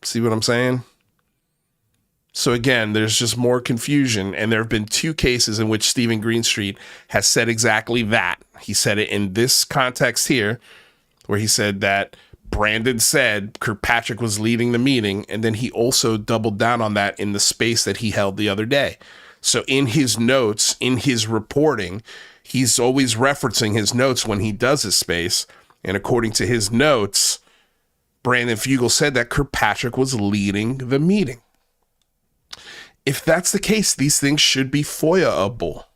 See what I'm saying? So again, there's just more confusion, and there have been two cases in which Stephen Greenstreet has said exactly that. He said it in this context here, where he said that Brandon said Kirkpatrick was leading the meeting, and then he also doubled down on that in the space that he held the other day. So in his notes, in his reporting, he's always referencing his notes when he does his space, and according to his notes, Brandon Fagal said that Kirkpatrick was leading the meeting. If that's the case, these things should be FOIA-able.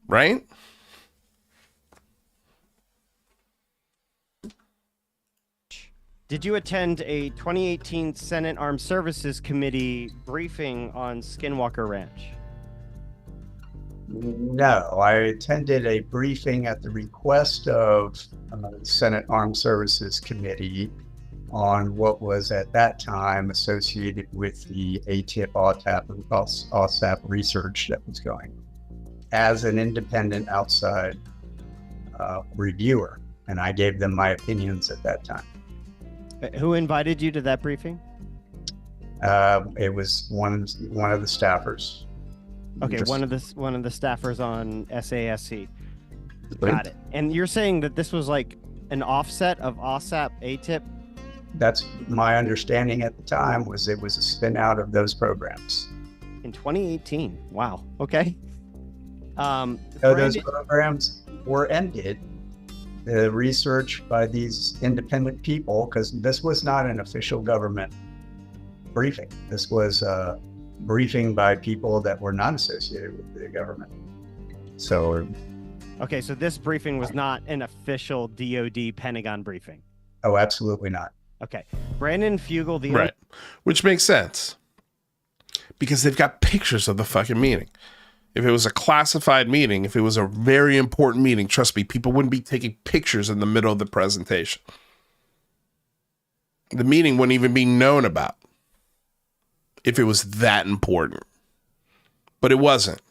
Right? Did you attend a 2018 Senate Armed Services Committee briefing on Skinwalker Ranch? No, I attended a briefing at the request of the Senate Armed Services Committee on what was at that time associated with the ATIP, AWSAP research that was going as an independent outside reviewer. And I gave them my opinions at that time. Who invited you to that briefing? It was one of the staffers. Okay, one of the staffers on SASC. Got it. And you're saying that this was like an offset of AWSAP ATIP? That's my understanding at the time, was it was a spin out of those programs. In 2018. Wow. Okay. So those programs were ended. The research by these independent people, because this was not an official government briefing. This was a briefing by people that were not associated with the government. So, okay, so this briefing was not an official DoD Pentagon briefing. Oh, absolutely not. Okay, Brandon Fagal, the right, which makes sense because they've got pictures of the fucking meeting. If it was a classified meeting, if it was a very important meeting, trust me, people wouldn't be taking pictures in the middle of the presentation. The meeting wouldn't even be known about if it was that important. But it wasn't.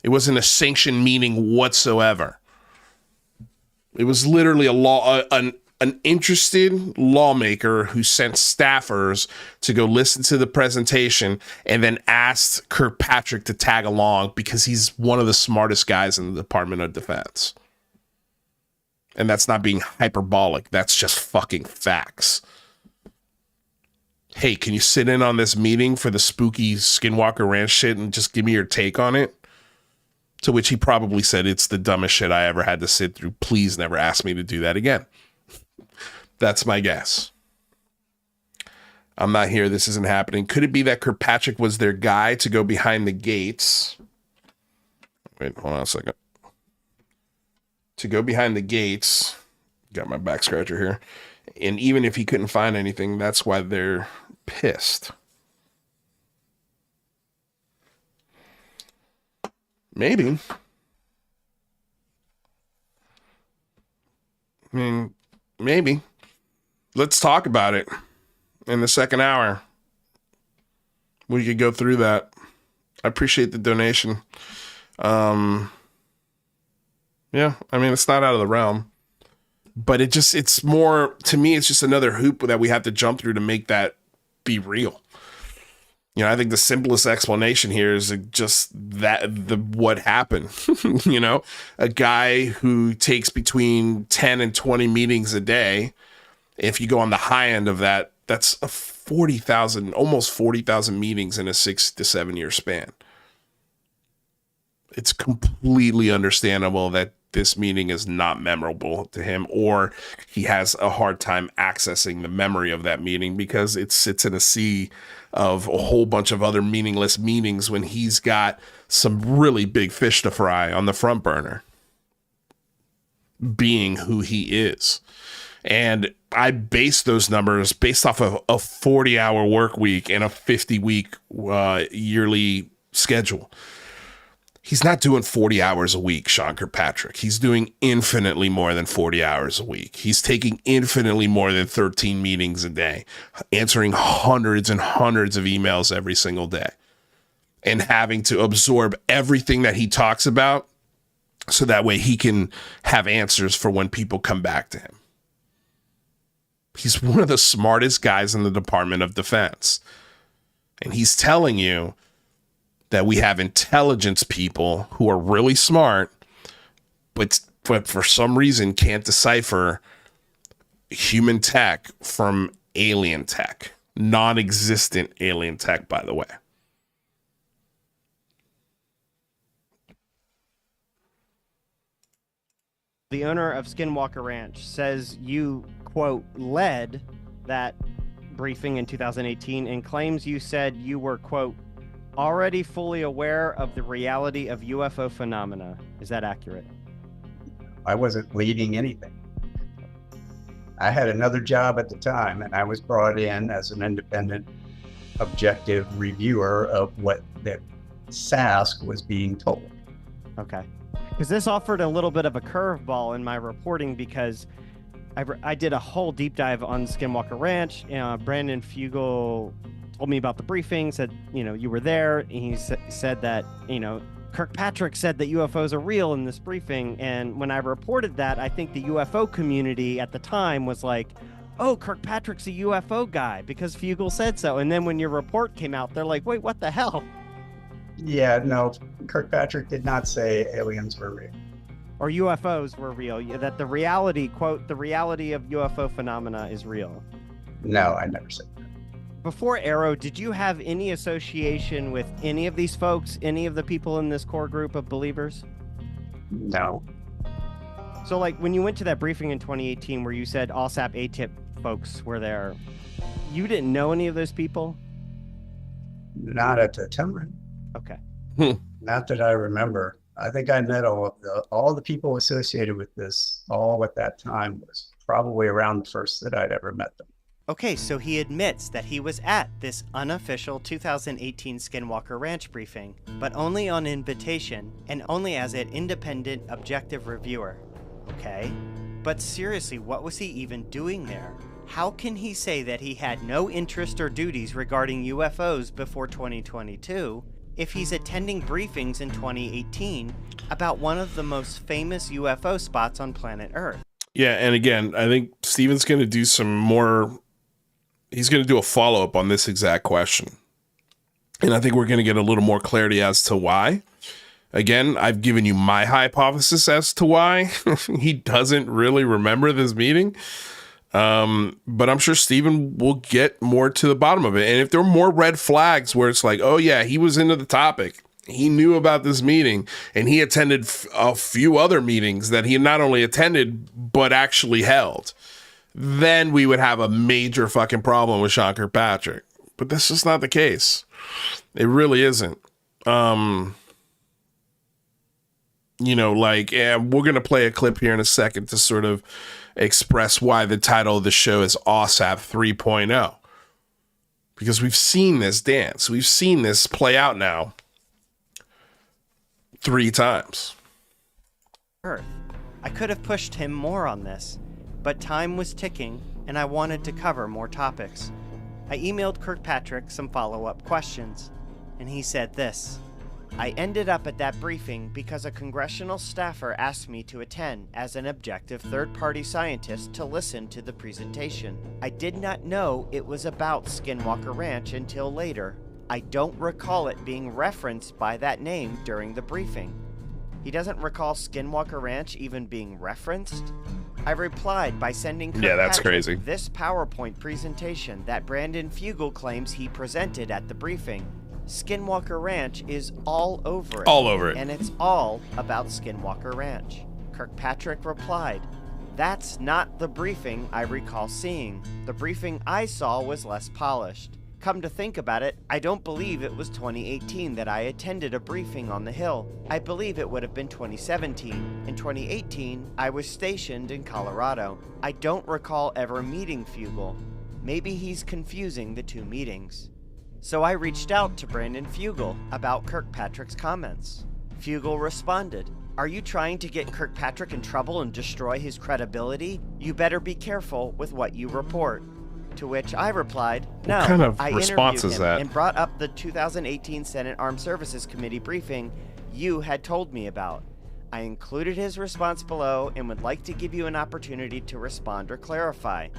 It wasn't a sanctioned meeting whatsoever. It was literally an interested lawmaker who sent staffers to go listen to the presentation and then asked Kirk Patrick to tag along because he's one of the smartest guys in the Department of Defense. And that's not being hyperbolic. That's just fucking facts. Hey, can you sit in on this meeting for the spooky Skinwalker Ranch shit and just give me your take on it? To which he probably said, it's the dumbest shit I ever had to sit through. Please never ask me to do that again. That's my guess. I'm not here. This isn't happening. Could it be that Kirkpatrick was their guy to go behind the gates? Wait, hold on a second. To go behind the gates. Got my back scratcher here. And even if he couldn't find anything, that's why they're pissed. Maybe. I mean, maybe. Let's talk about it in the second hour. We could go through that. I appreciate the donation. Yeah, I mean, it's not out of the realm. But it's more, to me, it's just another hoop that we have to jump through to make that be real. You know, I think the simplest explanation here is just what happened. You know, a guy who takes between 10 and 20 meetings a day. If you go on the high end of that, that's a 40,000, almost 40,000 meetings in a 6 to 7 year span. It's completely understandable that this meeting is not memorable to him, or he has a hard time accessing the memory of that meeting because it sits in a sea of a whole bunch of other meaningless meetings when he's got some really big fish to fry on the front burner, being who he is. And I base those numbers based off of a 40-hour work week and a 50-week yearly schedule. He's not doing 40 hours a week, Sean Kirkpatrick. He's doing infinitely more than 40 hours a week. He's taking infinitely more than 13 meetings a day, answering hundreds and hundreds of emails every single day, and having to absorb everything that he talks about so that way he can have answers for when people come back to him. He's one of the smartest guys in the Department of Defense. And he's telling you that we have intelligence people who are really smart, but for some reason can't decipher human tech from alien tech. Non-existent alien tech, by the way. The owner of Skinwalker Ranch says you, quote, led that briefing in 2018 and claims you said you were, quote, already fully aware of the reality of UFO phenomena. Is that accurate? I wasn't leading anything. I had another job at the time, and I was brought in as an independent, objective reviewer of what the SASC was being told. Okay. Because this offered a little bit of a curveball in my reporting because I did a whole deep dive on Skinwalker Ranch. Brandon Fagal told me about the briefing, said, you were there. And he said that, Kirk Patrick said that UFOs are real in this briefing. And when I reported that, I think the UFO community at the time was like, oh, Kirk Patrick's a UFO guy because Fagal said so. And then when your report came out, they're like, wait, what the hell? Yeah, no, Kirkpatrick did not say aliens were real. Or UFOs were real, that the reality, quote, the reality of UFO phenomena is real. No, I never said that. Before Arrow, did you have any association with any of these folks, any of the people in this core group of believers? No. So, like, when you went to that briefing in 2018 where you said AWSAP ATIP folks were there, you didn't know any of those people? Not at the time. Okay. Not that I remember. I think I met all the people associated with this all at that time was probably around the first that I'd ever met them. Okay, so he admits that he was at this unofficial 2018 Skinwalker Ranch briefing, but only on invitation and only as an independent, objective reviewer. Okay? But seriously, what was he even doing there? How can he say that he had no interest or duties regarding UFOs before 2022 if he's attending briefings in 2018 about one of the most famous UFO spots on planet Earth? Yeah, and again, I think Steven's going to do some more. He's going to do a follow-up on this exact question. And I think we're going to get a little more clarity as to why. Again, I've given you my hypothesis as to why he doesn't really remember this meeting. But I'm sure Steven will get more to the bottom of it. And if there are more red flags where it's like, oh yeah, he was into the topic, he knew about this meeting, and he attended a few other meetings that he not only attended, but actually held, then we would have a major fucking problem with Sean Kirkpatrick. But that's just not the case. It really isn't. We're going to play a clip here in a second to sort of express why the title of the show is Aawsap 3.0. Because we've seen this dance. We've seen this play out now 3 times. Earth. I could have pushed him more on this, but time was ticking and I wanted to cover more topics. I emailed Kirkpatrick some follow-up questions, and he said this: I ended up at that briefing because a congressional staffer asked me to attend as an objective third-party scientist to listen to the presentation. I did not know it was about Skinwalker Ranch until later. I don't recall it being referenced by that name during the briefing. He doesn't recall Skinwalker Ranch even being referenced? I replied by sending that's crazy. This PowerPoint presentation that Brandon Fagal claims he presented at the briefing. Skinwalker Ranch is all over it. All over it. And it's all about Skinwalker Ranch. Kirkpatrick replied, that's not the briefing I recall seeing. The briefing I saw was less polished. Come to think about it, I don't believe it was 2018 that I attended a briefing on the Hill. I believe it would have been 2017. In 2018, I was stationed in Colorado. I don't recall ever meeting Fagal. Maybe he's confusing the 2 meetings. So I reached out to Brandon Fagal about Kirkpatrick's comments. Fagal responded, are you trying to get Kirkpatrick in trouble and destroy his credibility? You better be careful with what you report. To which I replied, no, what kind of I response interviewed is him that? and brought up the 2018 Senate Armed Services Committee briefing you had told me about. I included his response below and would like to give you an opportunity to respond or clarify.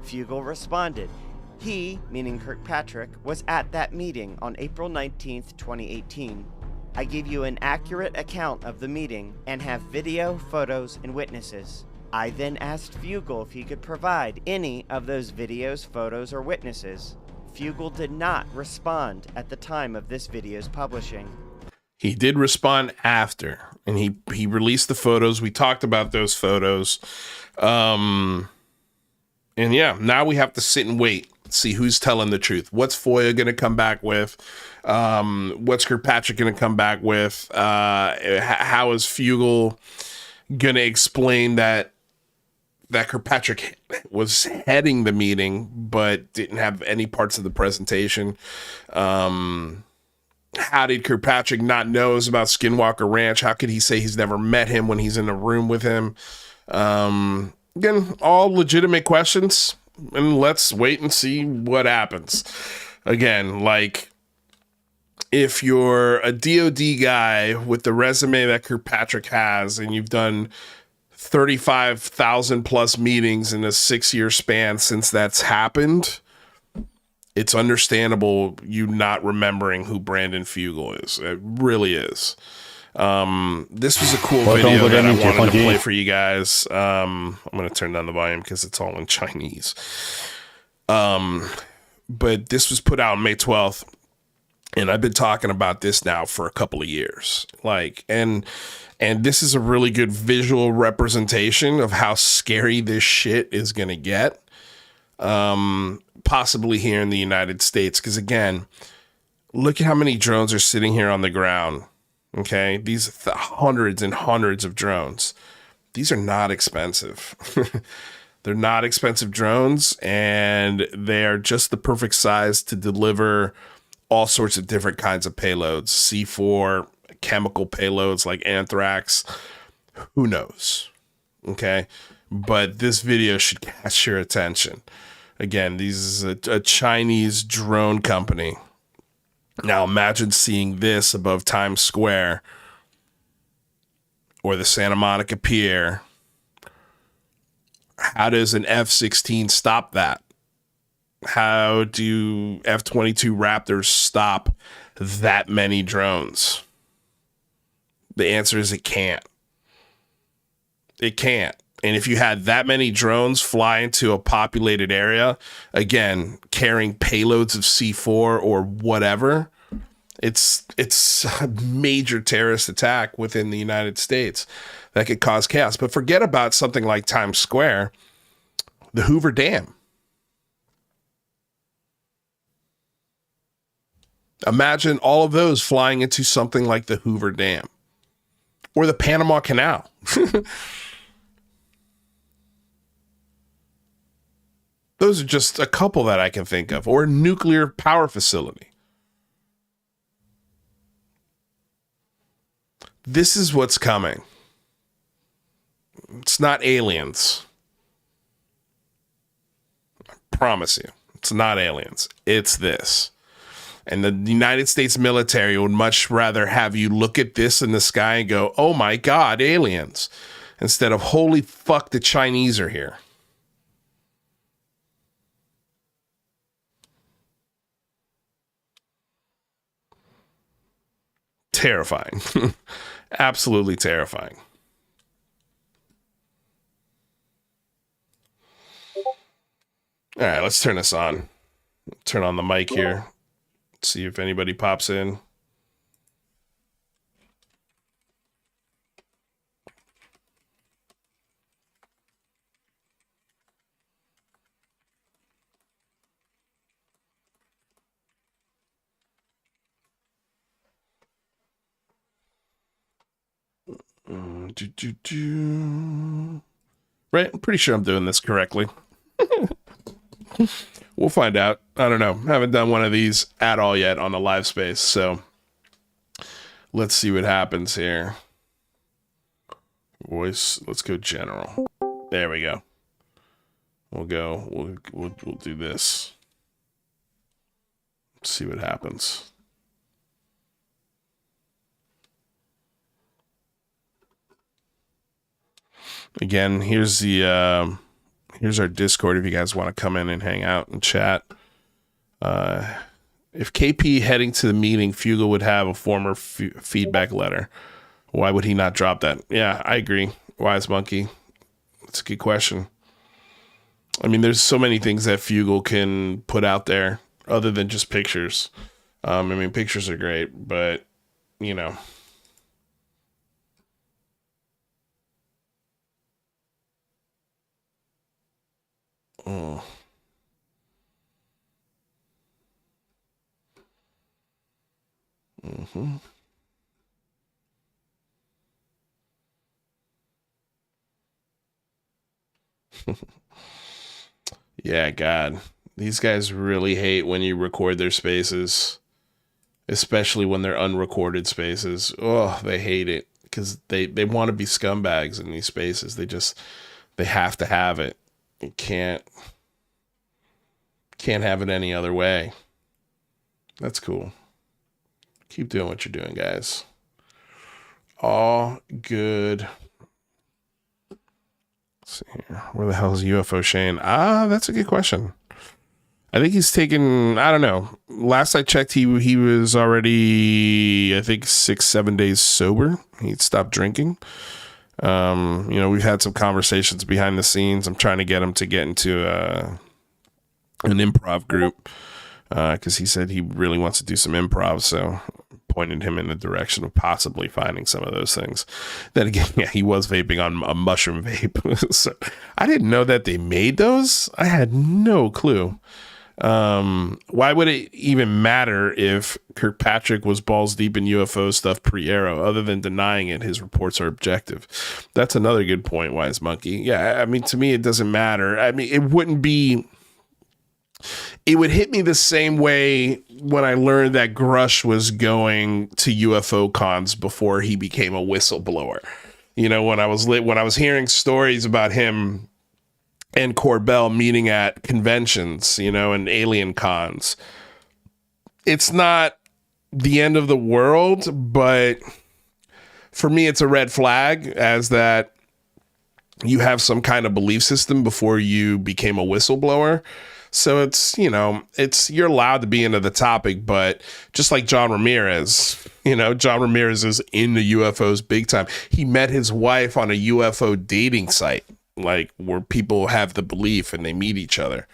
Fagal responded, he, meaning Kirkpatrick, was at that meeting on April 19th, 2018. I gave you an accurate account of the meeting and have video, photos, and witnesses. I then asked Fagal if he could provide any of those videos, photos, or witnesses. Fagal did not respond at the time of this video's publishing. He did respond after, and he released the photos. We talked about those photos. And yeah, now we have to sit and wait, see who's telling the truth. What's Foya going to come back with? What's Kirkpatrick going to come back with? How is Fagal going to explain that Kirkpatrick was heading the meeting but didn't have any parts of the presentation? How did Kirk Patrick not know about Skinwalker Ranch? How could he say he's never met him when he's in a room with him? Again, all legitimate questions, and let's wait and see what happens. Again, like, if you're a DOD guy with the resume that Kirk Patrick has, and you've done 35,000 plus meetings in a 6-year span since that's happened, it's understandable you not remembering who Brandon Fagal is. It really is. This was a cool video that I wanted to play for you guys. I'm going to turn down the volume because it's all in Chinese. But this was put out on May 12th. And I've been talking about this now for a couple of years. Like, and this is a really good visual representation of how scary this shit is going to get. Possibly here in the United States. Because again, look at how many drones are sitting here on the ground. Okay. These hundreds and hundreds of drones. These are not expensive. They're not expensive drones, and they're just the perfect size to deliver all sorts of different kinds of payloads. C4, chemical payloads like anthrax. Who knows? Okay. But this video should catch your attention. Again, this is a Chinese drone company. Now imagine seeing this above Times Square or the Santa Monica Pier. How does an F-16 stop that? How do F-22 Raptors stop that many drones? The answer is it can't. It can't. And if you had that many drones fly into a populated area, again, carrying payloads of C4 or whatever, it's a major terrorist attack within the United States that could cause chaos. But forget about something like Times Square, the Hoover Dam. Imagine all of those flying into something like the Hoover Dam or the Panama Canal. Those are just a couple that I can think of, or a nuclear power facility. This is what's coming. It's not aliens. I promise you, it's not aliens. It's this. And the United States military would much rather have you look at this in the sky and go, oh my God, aliens, instead of holy fuck, the Chinese are here. Terrifying. Absolutely terrifying. All right, let's turn this on. Turn on the mic here. See if anybody pops in. Right, I'm pretty sure I'm doing this correctly. We'll find out. I don't know. Haven't done one of these at all yet on the live space, so let's see what happens here. Voice, let's go general. There we go. We'll do this. Let's see what happens. Again, here's the here's our Discord if you guys want to come in and hang out and chat. If KP heading to the meeting, Fagal would have a former feedback letter. Why would he not drop that? Yeah, I agree. Wise Monkey. That's a good question. I mean, there's so many things that Fagal can put out there other than just pictures. I mean, pictures are great, but, you know. Oh. Mm-hmm. Yeah, God. These guys really hate when you record their spaces. especially when they're unrecorded spaces. Oh, they hate it because they want to be scumbags in these spaces. They have to have it. You can't have it any other way. That's cool. Keep doing what you're doing, guys. All good. Let's see here. Where the hell is UFO Shane? That's a good question. I think he's taken, I don't know. Last I checked, he was already, I think, 6-7 days sober. He'd stopped drinking. We've had some conversations behind the scenes. I'm trying to get him to get into an improv group because he said he really wants to do some improv. So pointed him in the direction of possibly finding some of those things. Then again, yeah, he was vaping on a mushroom vape. So I didn't know that they made those. I had no clue. Why would it even matter if Kirk Patrick was balls deep in UFO stuff pre-Arrow? Other than denying it, his reports are objective. That's another good point, Wise Monkey. Yeah, I mean, to me, it doesn't matter. I mean, it would hit me the same way when I learned that Grush was going to UFO cons before he became a whistleblower. When I was hearing stories about him and Corbell meeting at conventions, and alien cons. It's not the end of the world, but for me, it's a red flag as that you have some kind of belief system before you became a whistleblower. So it's you're allowed to be into the topic, but just like John Ramirez, John Ramirez is into UFOs big time. He met his wife on a UFO dating site, like where people have the belief and they meet each other,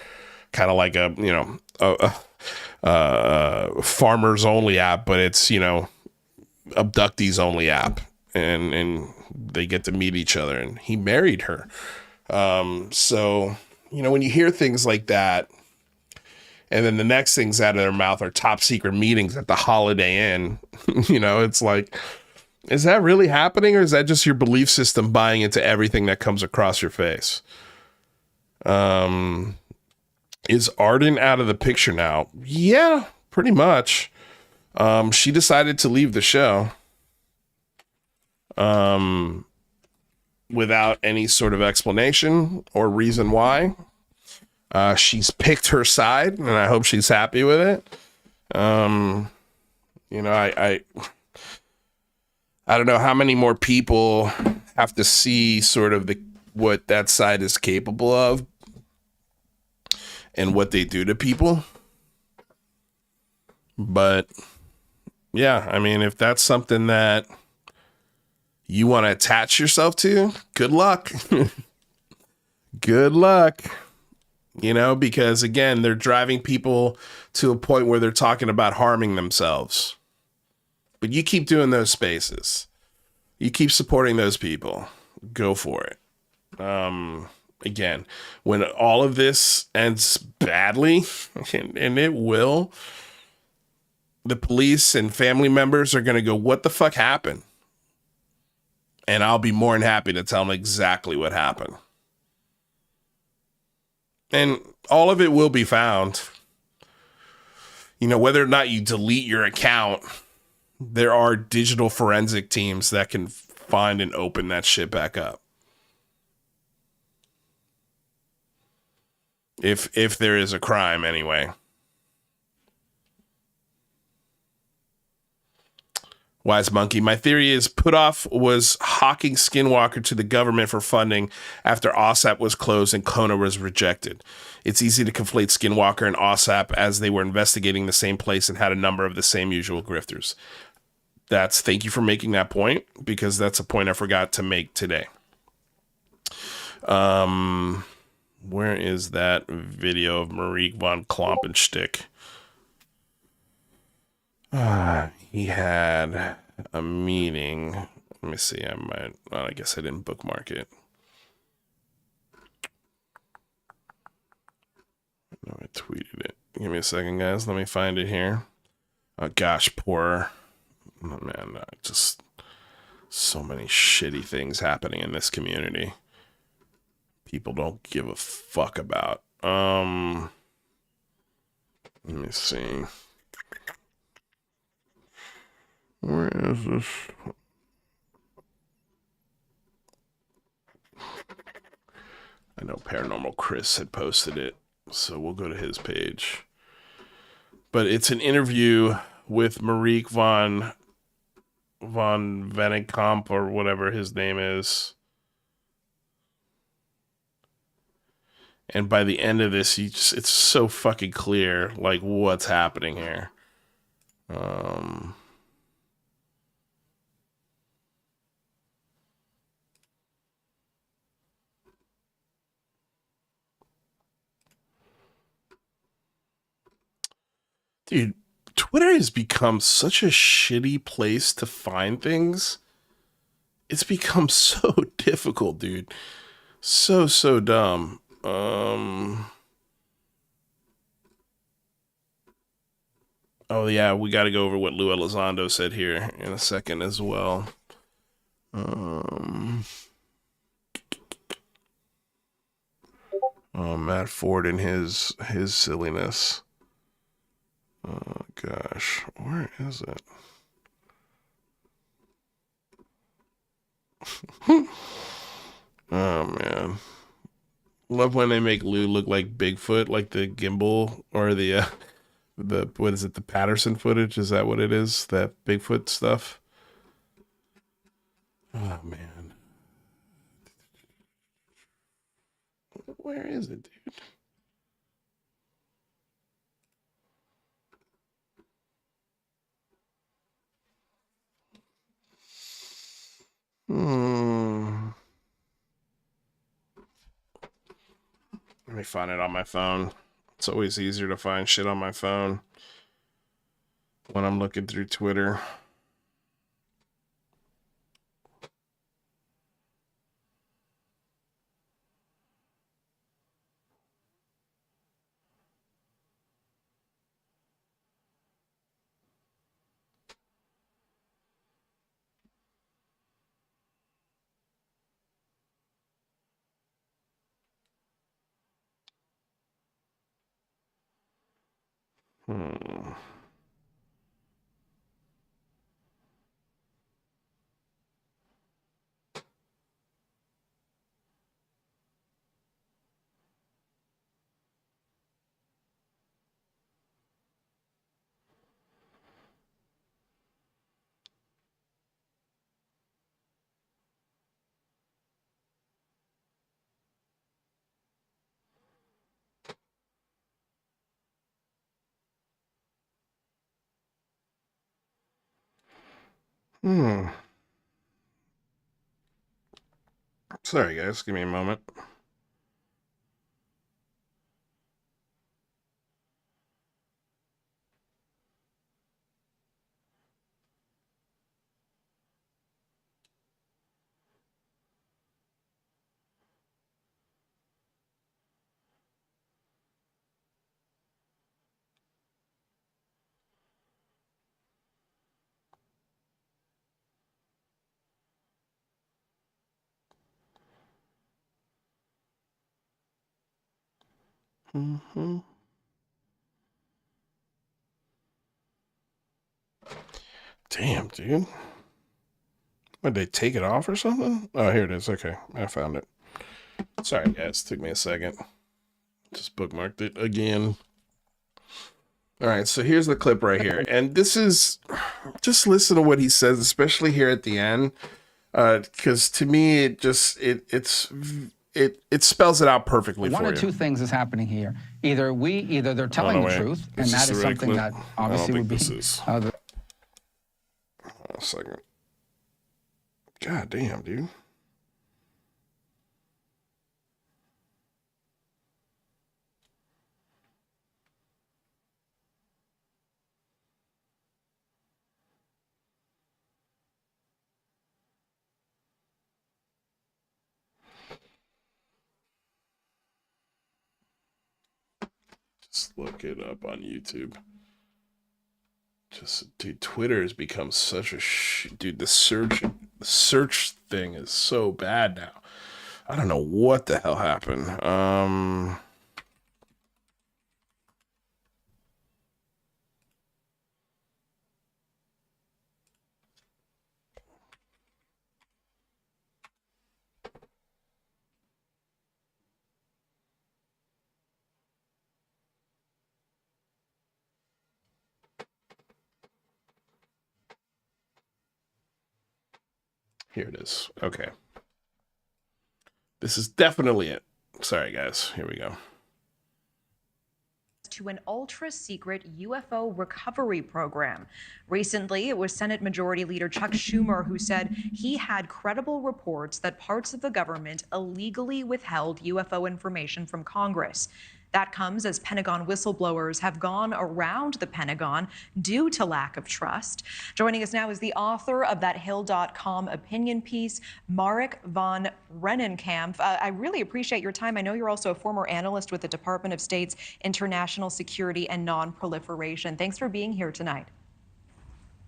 kind of like a farmers only app, but it's abductees only app, and they get to meet each other, and he married her. So when you hear things like that, and then the next things out of their mouth are top secret meetings at the Holiday Inn, it's like, is that really happening, or is that just your belief system buying into everything that comes across your face? Is Arden out of the picture now? Yeah, pretty much. She decided to leave the show without any sort of explanation or reason why. She's picked her side, and I hope she's happy with it. I don't know how many more people have to see sort of what that side is capable of and what they do to people. But yeah, I mean, if that's something that you want to attach yourself to, good luck. Good luck. Because again, they're driving people to a point where they're talking about harming themselves. But you keep doing those spaces. You keep supporting those people. Go for it. Again, when all of this ends badly, and it will, the police and family members are going to go, what the fuck happened? And I'll be more than happy to tell them exactly what happened. And all of it will be found. Whether or not you delete your account, there are digital forensic teams that can find and open that shit back up. If there is a crime, anyway. Wise Monkey. My theory is Putoff was hawking Skinwalker to the government for funding after AWSAP was closed and Kona was rejected. It's easy to conflate Skinwalker and AWSAP as they were investigating the same place and had a number of the same usual grifters. Thank you for making that point, because that's a point I forgot to make today. Where is that video of Marik von Klompenstick? He had a meeting. Let me see. I guess I didn't bookmark it. No, I tweeted it. Give me a second, guys. Let me find it here. Oh, gosh, poor. Oh, man, just so many shitty things happening in this community. People don't give a fuck about. Let me see. Where is this? I know Paranormal Chris had posted it, so we'll go to his page. But it's an interview with Marik Von Rennenkampff, or whatever his name is. And by the end of this, it's so fucking clear, like, what's happening here. Dude, Twitter has become such a shitty place to find things. It's become so difficult, dude. So dumb. Oh yeah, we got to go over what Lou Elizondo said here in a second as well. Matt Ford and his silliness. Oh gosh, where is it? Oh man, love when they make Lou look like Bigfoot, like the gimbal or the what is it? The Patterson footage? Is that what it is? That Bigfoot stuff? Oh man, where is it, dude? Let me find it on my phone. It's always easier to find shit on my phone when I'm looking through Twitter. Sorry, guys. Give me a moment. Damn, dude. Would they take it off or something? Oh, here it is. Okay, I found it. Sorry, guys. Took me a second. Just bookmarked it again. All right, so here's the clip right here. And this is... Just listen to what he says, especially here at the end. Because to me, it just... It spells it out perfectly for you. One of two things is happening here. Either they're telling the truth, and that is something that obviously would be... A second. God damn, dude. Just look it up on YouTube. Dude, Twitter has become such a dude. The search thing is so bad now. I don't know what the hell happened. Here it is. Okay. This is definitely it. Sorry, guys. Here we go. To an ultra-secret UFO recovery program. Recently, it was Senate Majority Leader Chuck Schumer who said he had credible reports that parts of the government illegally withheld UFO information from Congress. That comes as Pentagon whistleblowers have gone around the Pentagon due to lack of trust. Joining us now is the author of that Hill.com opinion piece, Marik Von Rennenkampff. I really appreciate your time. I know you're also a former analyst with the Department of State's International Security and Non-Proliferation. Thanks for being here tonight.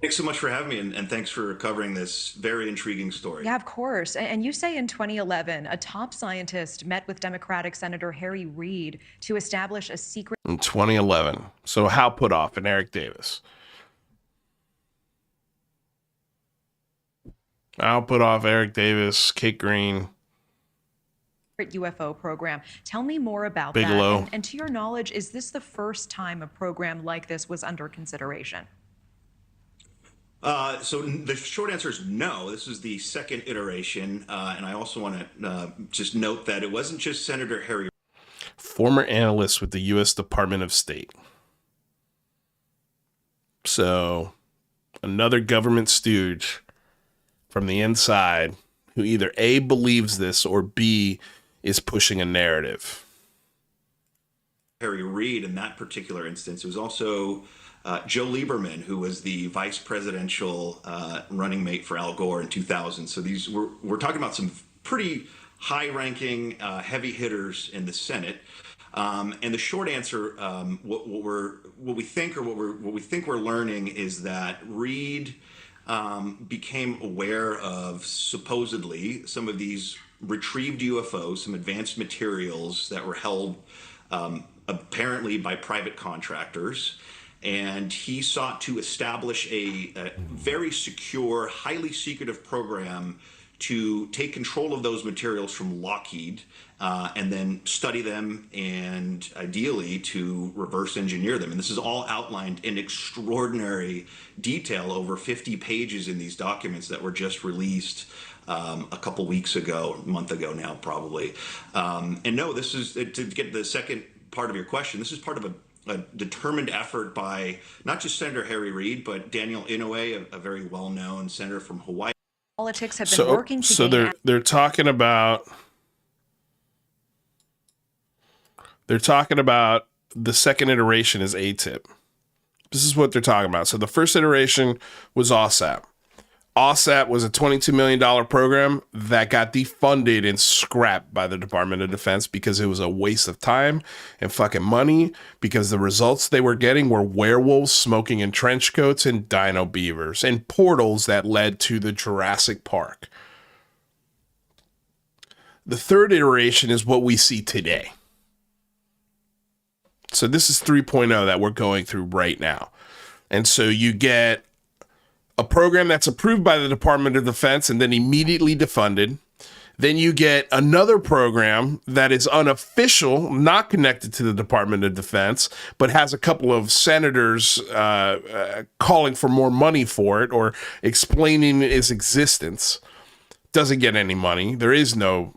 Thanks so much for having me, and thanks for covering this very intriguing story. Yeah, of course. And you say in 2011, a top scientist met with Democratic Senator Harry Reid to establish a secret... In 2011. So Hal Puthoff and Eric Davis. Hal Puthoff, Eric Davis, Kate Green. UFO program. Tell me more about Bigelow. that. And to your knowledge, is this the first time a program like this was under consideration? So the short answer is no. This is the second iteration, and I also want to just note that it wasn't just Senator Harry. Former analyst with the U.S. Department of State. So another government stooge from the inside who either A, believes this, or B, is pushing a narrative. Harry Reid in that particular instance. It was also Joe Lieberman, who was the vice presidential running mate for Al Gore in 2000. So these we're talking about some pretty high-ranking heavy hitters in the Senate. And the short answer, what we think we're learning is that Reid became aware of supposedly some of these retrieved UFOs, some advanced materials that were held apparently by private contractors. And he sought to establish a very secure, highly secretive program to take control of those materials from Lockheed and then study them and ideally to reverse engineer them. And this is all outlined in extraordinary detail, over 50 pages in these documents that were just released a couple weeks ago, a month ago now probably. And no, this is, to get the second part of your question, this is part of a determined effort by not just Senator Harry Reid, but Daniel Inouye, a very well-known senator from Hawaii. Politics have been working to So they're talking about the second iteration is ATIP. This is what they're talking about. So the first iteration was AWSAP. AWSAP was a $22 million program that got defunded and scrapped by the Department of Defense because it was a waste of time and fucking money, because the results they were getting were werewolves smoking in trench coats and dino beavers and portals that led to the Jurassic Park. The third iteration is what we see today. So this is 3.0 that we're going through right now. And so you get a program that's approved by the Department of Defense and then immediately defunded. Then you get another program that is unofficial, not connected to the Department of Defense, but has a couple of senators calling for more money for it or explaining its existence. Doesn't get any money. There is no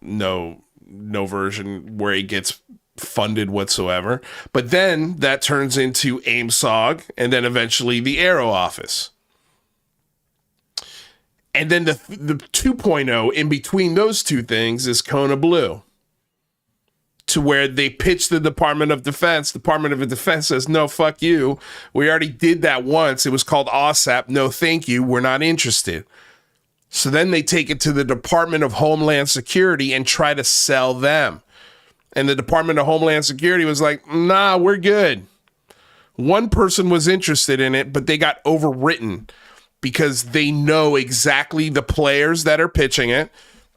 version where it gets funded whatsoever. But then that turns into AIMSOG and then eventually the Aero Office. And then the 2.0 in between those two things is Kona Blue, to where they pitch the Department of Defense. Department of Defense says, no, fuck you. We already did that once. It was called AWSAP. No, thank you. We're not interested. So then they take it to the Department of Homeland Security and try to sell them. And the Department of Homeland Security was like, nah, we're good. One person was interested in it, but they got overwritten, because they know exactly the players that are pitching it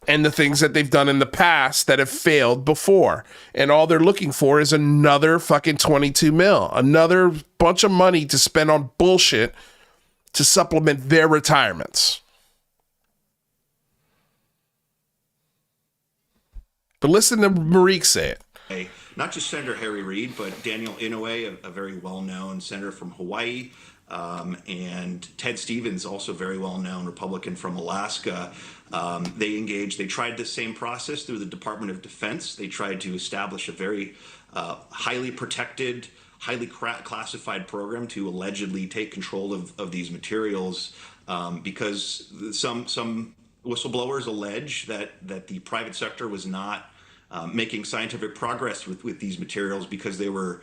and the things that they've done in the past that have failed before. And all they're looking for is another fucking 22 mil, another bunch of money to spend on bullshit to supplement their retirements. But listen to Marik say it. Not just Senator Harry Reid, but Daniel Inouye, a very well-known senator from Hawaii, and Ted Stevens, also very well-known Republican from Alaska. They tried the same process through the Department of Defense. They tried to establish a very highly protected, highly classified program to allegedly take control of these materials, because some whistleblowers allege that the private sector was not making scientific progress with these materials because they were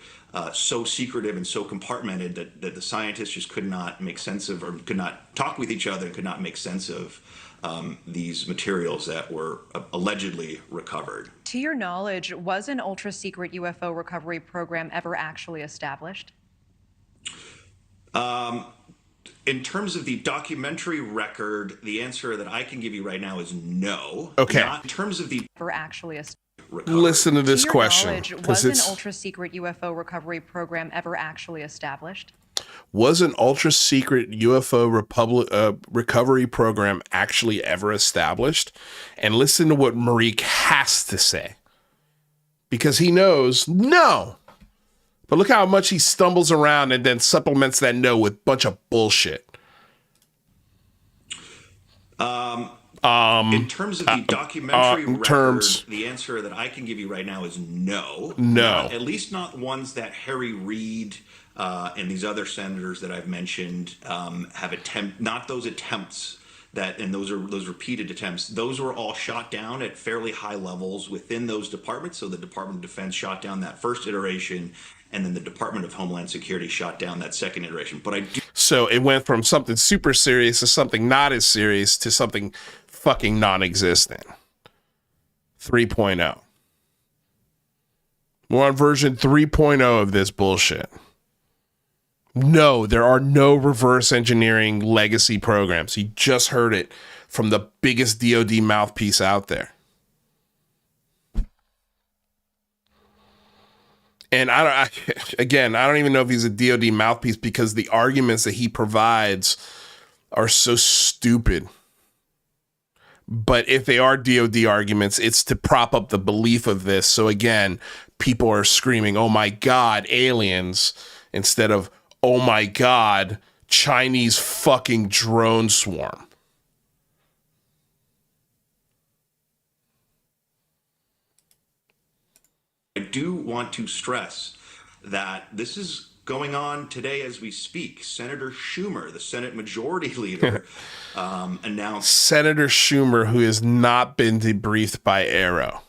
so secretive and so compartmented that the scientists just could not make sense of, or could not talk with each other and could not make sense of these materials that were allegedly recovered. To your knowledge, was an ultra-secret UFO recovery program ever actually established? In terms of the documentary record, the answer that I can give you right now is no. Okay. Not in terms of the Ever actually established? Listen to this question. Was an ultra-secret UFO recovery program ever actually established? Was an ultra-secret UFO recovery program actually ever established? And listen to what Marik has to say. Because he knows no. But look how much he stumbles around and then supplements that no with a bunch of bullshit. In terms of the documentary record, the answer that I can give you right now is no. No. At least not ones that Harry Reid and these other senators that I've mentioned have not those attempts and those repeated attempts. Those were all shot down at fairly high levels within those departments. So the Department of Defense shot down that first iteration, and then the Department of Homeland Security shot down that second iteration. But So it went from something super serious to something not as serious to something fucking non-existent. 3.0. We're on version 3.0 of this bullshit. No, there are no reverse engineering legacy programs. You just heard it from the biggest DoD mouthpiece out there. And I don't even know if he's a DoD mouthpiece because the arguments that he provides are so stupid. But if they are DoD arguments, it's to prop up the belief of this. So again, people are screaming, "Oh my God, aliens," instead of, "Oh my God, Chinese fucking drone swarm." I do want to stress that this is going on today as we speak. Senator Schumer, the Senate Majority Leader, announced... Senator Schumer, who has not been debriefed by Arrow.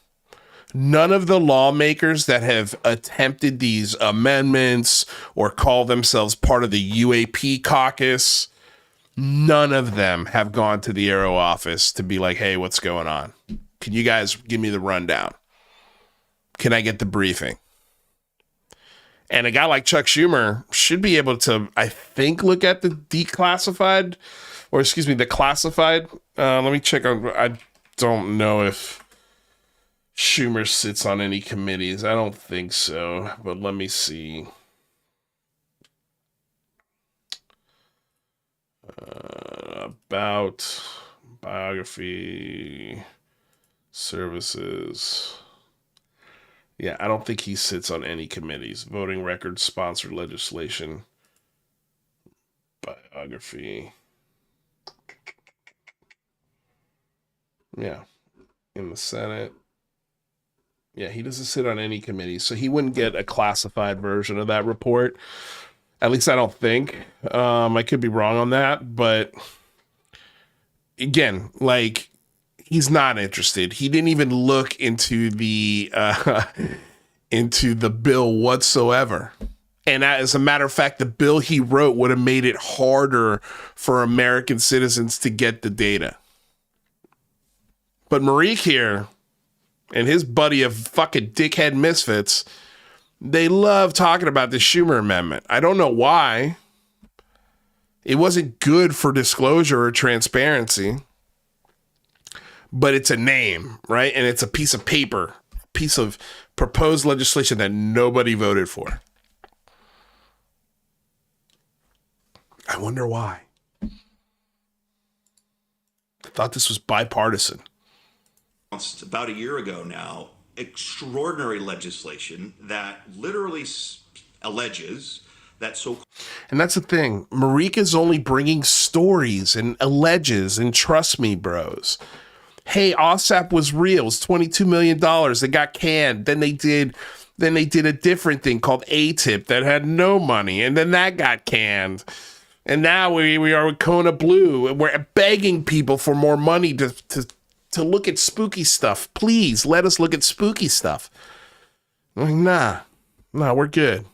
None of the lawmakers that have attempted these amendments or call themselves part of the UAP caucus, none of them have gone to the Arrow office to be like, "Hey, what's going on? Can you guys give me the rundown? Can I get the briefing?" And a guy like Chuck Schumer should be able to, I think, look at the the classified. Let me check on. I don't know if Schumer sits on any committees. I don't think so, but let me see. About biography services. Yeah, I don't think he sits on any committees. Voting records, sponsored legislation, biography. Yeah, in the Senate. Yeah, he doesn't sit on any committees, so he wouldn't get a classified version of that report. At least I don't think. I could be wrong on that, but again, like, he's not interested. He didn't even look into the bill whatsoever. And as a matter of fact, the bill he wrote would have made it harder for American citizens to get the data. But Marik here and his buddy of fucking dickhead misfits, they love talking about the Schumer amendment. I don't know why. It wasn't good for disclosure or transparency. But it's a name, right? And it's a piece of paper, piece of proposed legislation that nobody voted for. I wonder why. I thought this was bipartisan. About a year ago now, extraordinary legislation that literally alleges that so. And that's the thing. Marik is only bringing stories and alleges, and trust me, bros. Hey, Aawsap was real. It's $22 million. They got canned. Then they did a different thing called ATIP that had no money, and then that got canned. And now we are with Kona Blue, and we're begging people for more money to look at spooky stuff. Please let us look at spooky stuff. I'm like, nah, we're good.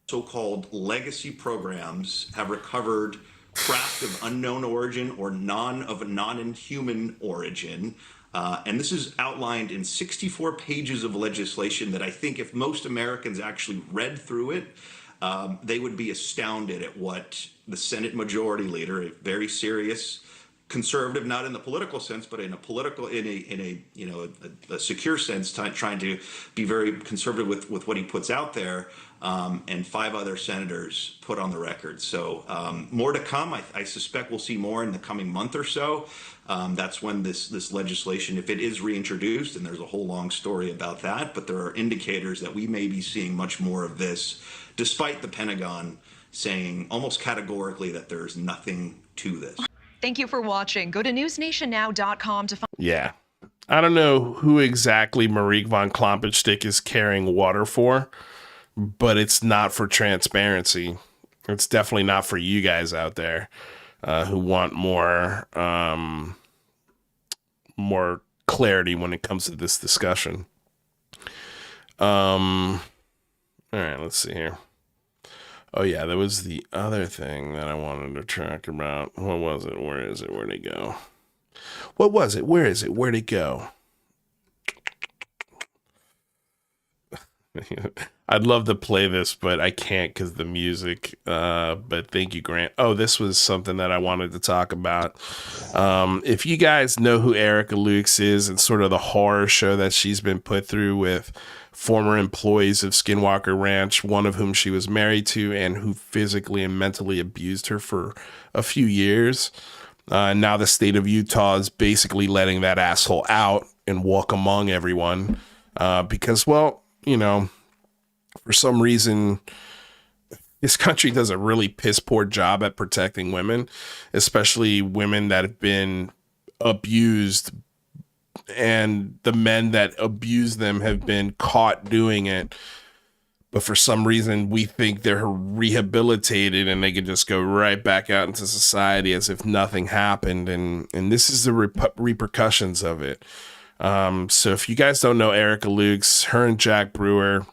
So-called legacy programs have recovered craft of unknown origin or non-human origin. And this is outlined in 64 pages of legislation that I think if most Americans actually read through it, they would be astounded at what the Senate Majority Leader, a very serious conservative, not in the political sense, but in a secure sense, trying to be very conservative with what he puts out there, and 5 other senators put on the record. So more to come. I suspect we'll see more in the coming month or so. That's when this legislation, if it is reintroduced, and there's a whole long story about that, but there are indicators that we may be seeing much more of this, despite the Pentagon saying almost categorically that there's nothing to this. Thank you for watching. Go to newsnationnow.com to find. Yeah. I don't know who exactly Marik von Klompenstick is carrying water for, but it's not for transparency. It's definitely not for you guys out there who want more clarity when it comes to this discussion. All right, let's see here. Oh, yeah, there was the other thing that I wanted to talk about. What was it? Where is it? Where'd it go? What was it? Where is it? Where'd it go? I'd love to play this, but I can't because the music. But thank you, Grant. Oh, this was something that I wanted to talk about. If you guys know who Erica Lukes is and sort of the horror show that she's been put through with former employees of Skinwalker Ranch, one of whom she was married to and who physically and mentally abused her for a few years. Now the state of Utah is basically letting that asshole out and walk among everyone because, well, you know, for some reason, this country does a really piss poor job at protecting women, especially women that have been abused, and the men that abuse them have been caught doing it. But for some reason, we think they're rehabilitated and they can just go right back out into society as if nothing happened. And this is the repercussions of it. So if you guys don't know Erica Lukes, her and Jack Brewer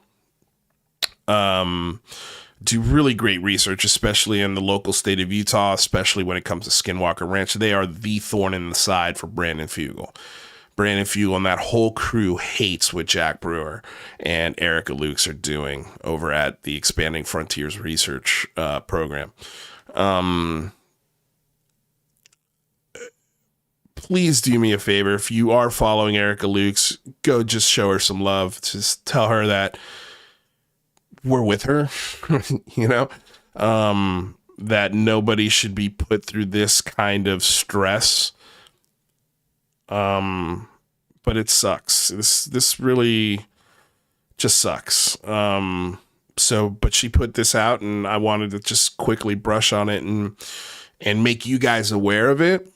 do really great research, especially in the local state of Utah, especially when it comes to Skinwalker Ranch. They are the thorn in the side for Brandon Fagal. Brandon Fagal and that whole crew hates what Jack Brewer and Erica Lukes are doing over at the Expanding Frontiers Research program. Please do me a favor. If you are following Erica Lukes, go just show her some love. Just tell her that we're with her, you know, that nobody should be put through this kind of stress. But it sucks. This really just sucks. But she put this out and I wanted to just quickly brush on it and make you guys aware of it,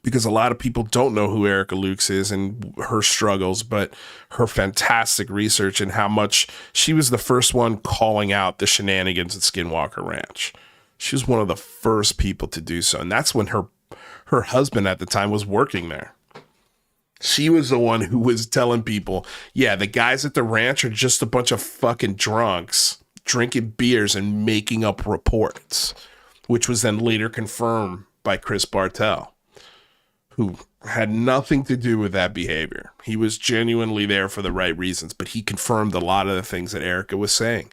because a lot of people don't know who Erica Lukes is and her struggles, but her fantastic research and how much she was the first one calling out the shenanigans at Skinwalker Ranch. She was one of the first people to do so. And that's when her husband at the time was working there. She was the one who was telling people, yeah, the guys at the ranch are just a bunch of fucking drunks drinking beers and making up reports, which was then later confirmed by Chris Bartell, who had nothing to do with that behavior. He was genuinely there for the right reasons, but he confirmed a lot of the things that Erica was saying.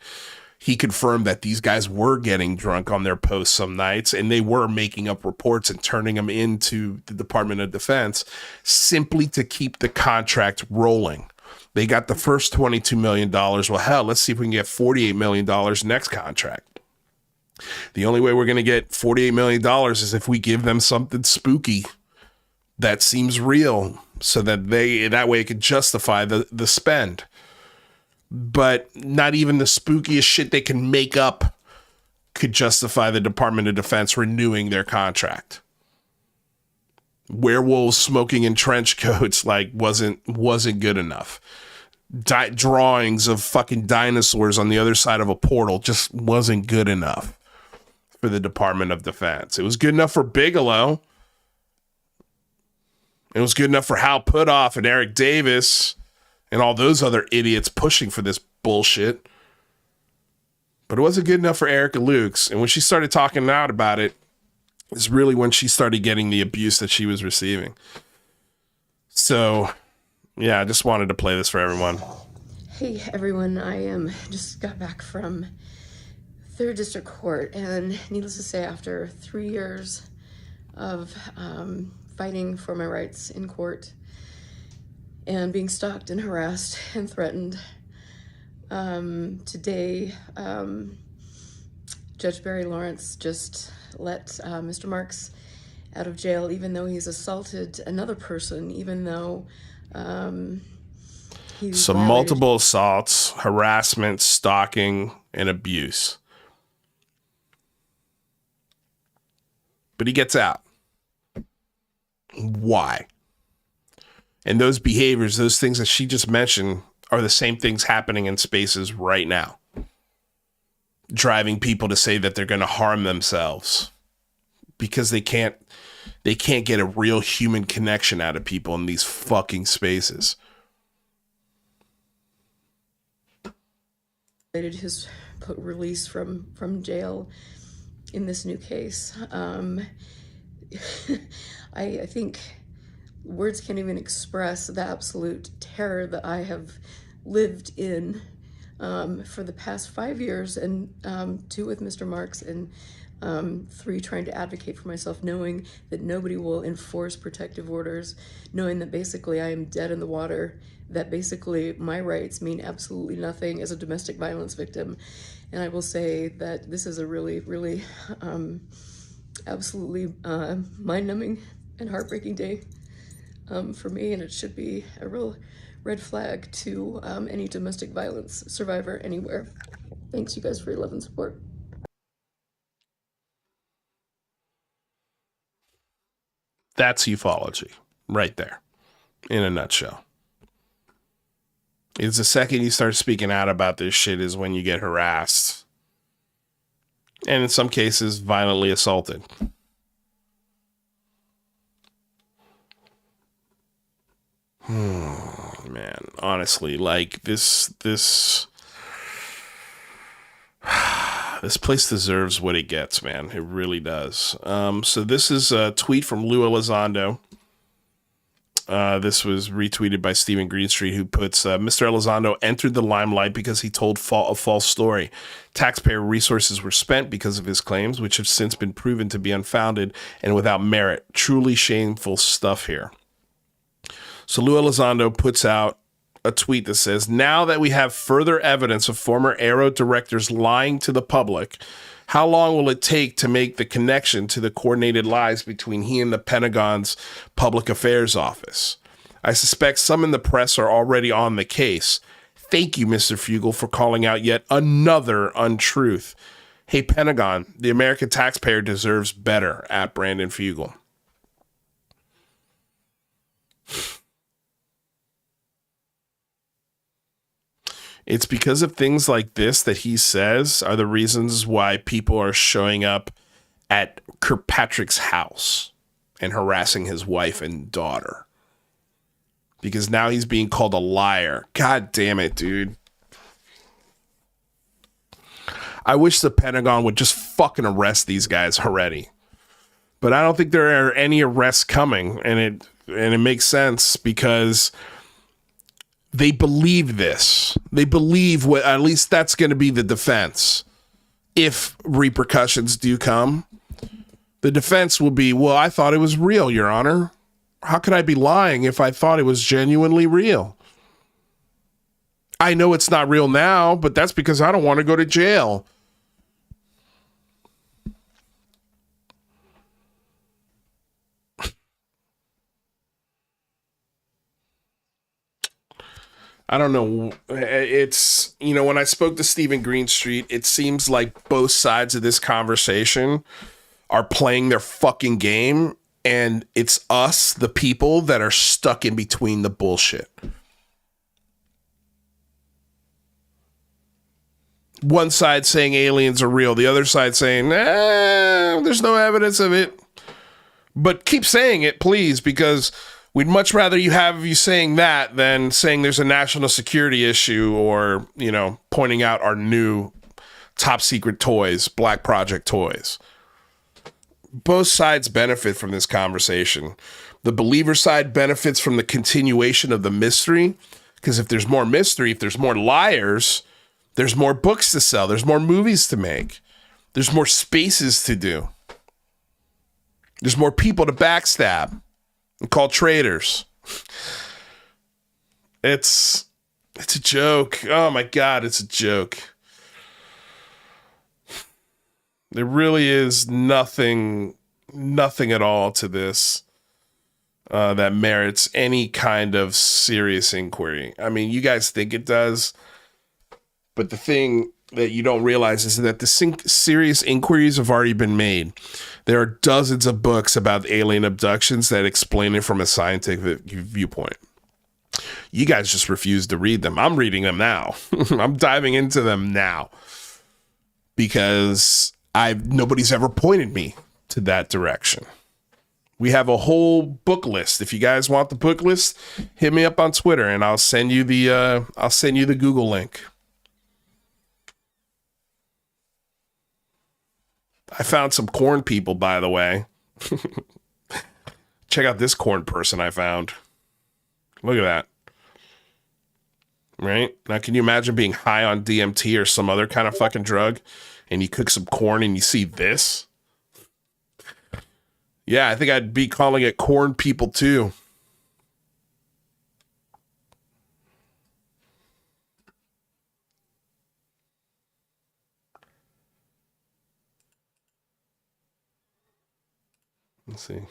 He confirmed that these guys were getting drunk on their posts some nights and they were making up reports and turning them into the Department of Defense simply to keep the contract rolling. They got the first $22 million. Well, hell, let's see if we can get $48 million next contract. The only way we're going to get $48 million is if we give them something spooky that seems real, so that that way it can justify the spend. but not even the spookiest shit they can make up could justify the Department of Defense renewing their contract. Werewolves smoking in trench coats wasn't good enough. Drawings of fucking dinosaurs on the other side of a portal just wasn't good enough for the Department of Defense. It was good enough for Bigelow. It was good enough for Hal Puthoff and Eric Davis and all those other idiots pushing for this bullshit. But it wasn't good enough for Erica Lukes. And when she started talking out about it, is really when she started getting the abuse that she was receiving. So, yeah, I just wanted to play this for everyone. Hey, everyone. I just got back from 3rd District Court. And needless to say, after 3 years of fighting for my rights in court and being stalked and harassed and threatened, today, Judge Barry Lawrence just let Mr. Marks out of jail, even though he's assaulted another person, even though he's so multiple assaults, harassment, stalking, and abuse. But he gets out. Why? And those behaviors, those things that she just mentioned, are the same things happening in spaces right now. Driving people to say that they're going to harm themselves because they can't get a real human connection out of people in these fucking spaces. His release from jail in this new case. I think words can't even express the absolute terror that I have lived in for the past 5 years, and 2 with Mr. Marks, and 3 trying to advocate for myself, knowing that nobody will enforce protective orders, knowing that basically I am dead in the water, that basically my rights mean absolutely nothing as a domestic violence victim. And I will say that this is a really, really absolutely mind-numbing and heartbreaking day for me, and it should be a real red flag to any domestic violence survivor anywhere. Thanks, you guys, for your love and support. That's ufology right there in a nutshell. It's the second you start speaking out about this shit is when you get harassed. And in some cases, violently assaulted. Man, honestly, like this place deserves what it gets, man. It really does. So this is a tweet from Lou Elizondo. This was retweeted by Stephen Greenstreet, who puts, Mr. Elizondo entered the limelight because he told a false story. Taxpayer resources were spent because of his claims, which have since been proven to be unfounded and without merit. Truly shameful stuff here. So Lou Elizondo puts out a tweet that says, now that we have further evidence of former Aero directors lying to the public, how long will it take to make the connection to the coordinated lies between he and the Pentagon's Public Affairs Office? I suspect some in the press are already on the case. Thank you, Mr. Fagal, for calling out yet another untruth. Hey, Pentagon, the American taxpayer deserves better, at Brandon Fagal. It's because of things like this that he says are the reasons why people are showing up at Kirk Patrick's house and harassing his wife and daughter. Because now he's being called a liar. God damn it, dude. I wish the Pentagon would just fucking arrest these guys already. But I don't think there are any arrests coming, and it makes sense because they believe this. They believe what, at least that's going to be the defense. If repercussions do come, the defense will be, well, I thought it was real, Your Honor. How could I be lying if I thought it was genuinely real? I know it's not real now, but that's because I don't want to go to jail. I don't know. It's, you know, when I spoke to Stephen Greenstreet, it seems like both sides of this conversation are playing their fucking game, and it's us, the people, that are stuck in between the bullshit. One side saying aliens are real, the other side saying, there's no evidence of it. But keep saying it, please, because we'd much rather you saying that than saying there's a national security issue or, you know, pointing out our new top secret toys, Black Project toys. Both sides benefit from this conversation. The believer side benefits from the continuation of the mystery, because if there's more mystery, if there's more liars, there's more books to sell, there's more movies to make, there's more spaces to do, there's more people to backstab and call traitors. It's a joke. Oh my God, it's a joke. There really is nothing at all to this that merits any kind of serious inquiry. I mean, you guys think it does, but the thing that you don't realize is that the serious inquiries have already been made. There are dozens of books about alien abductions that explain it from a scientific viewpoint. You guys just refuse to read them. I'm reading them now. I'm diving into them now because nobody's ever pointed me to that direction. We have a whole book list. If you guys want the book list, hit me up on Twitter and I'll send you the Google link. I found some corn people, by the way. Check out this corn person I found. Look at that. Right? Now, can you imagine being high on DMT or some other kind of fucking drug and you cook some corn and you see this? Yeah, I think I'd be calling it corn people too. Let's see.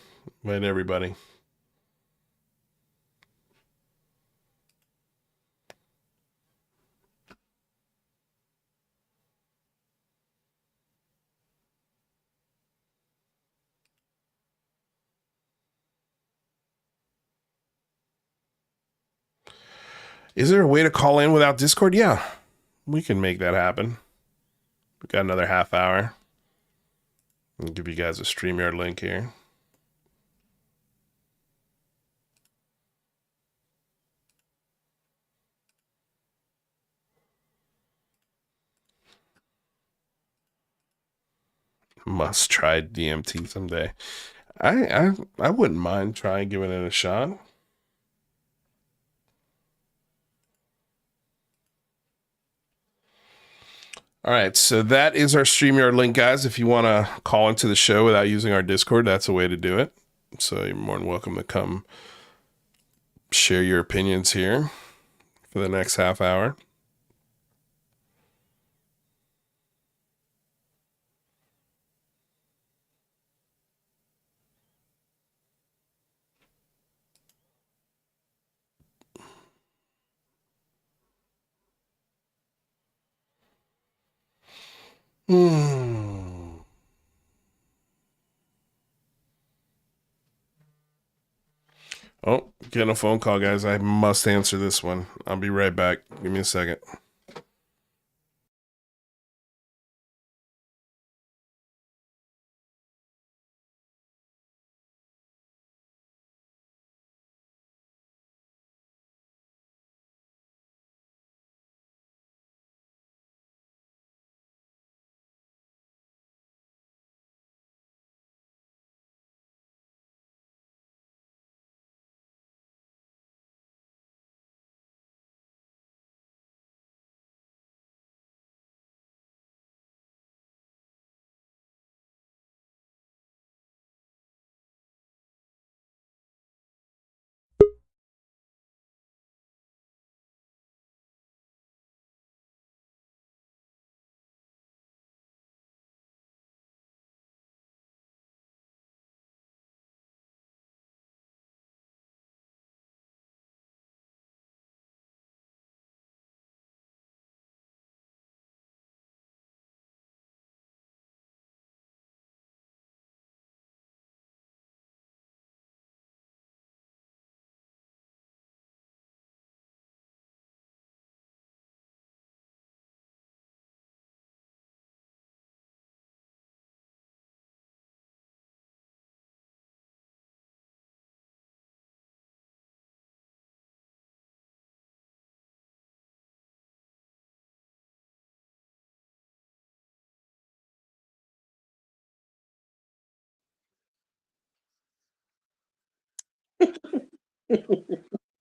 Invite everybody. Is there a way to call in without Discord? Yeah, we can make that happen. We've got another half hour. I'll give you guys a StreamYard link here. Must try DMT someday. I wouldn't mind trying giving it a shot. All right, so that is our StreamYard link, guys. If you want to call into the show without using our Discord, that's a way to do it. So you're more than welcome to come share your opinions here for the next half hour. Oh, getting a phone call, guys. I must answer this one. I'll be right back. Give me a second.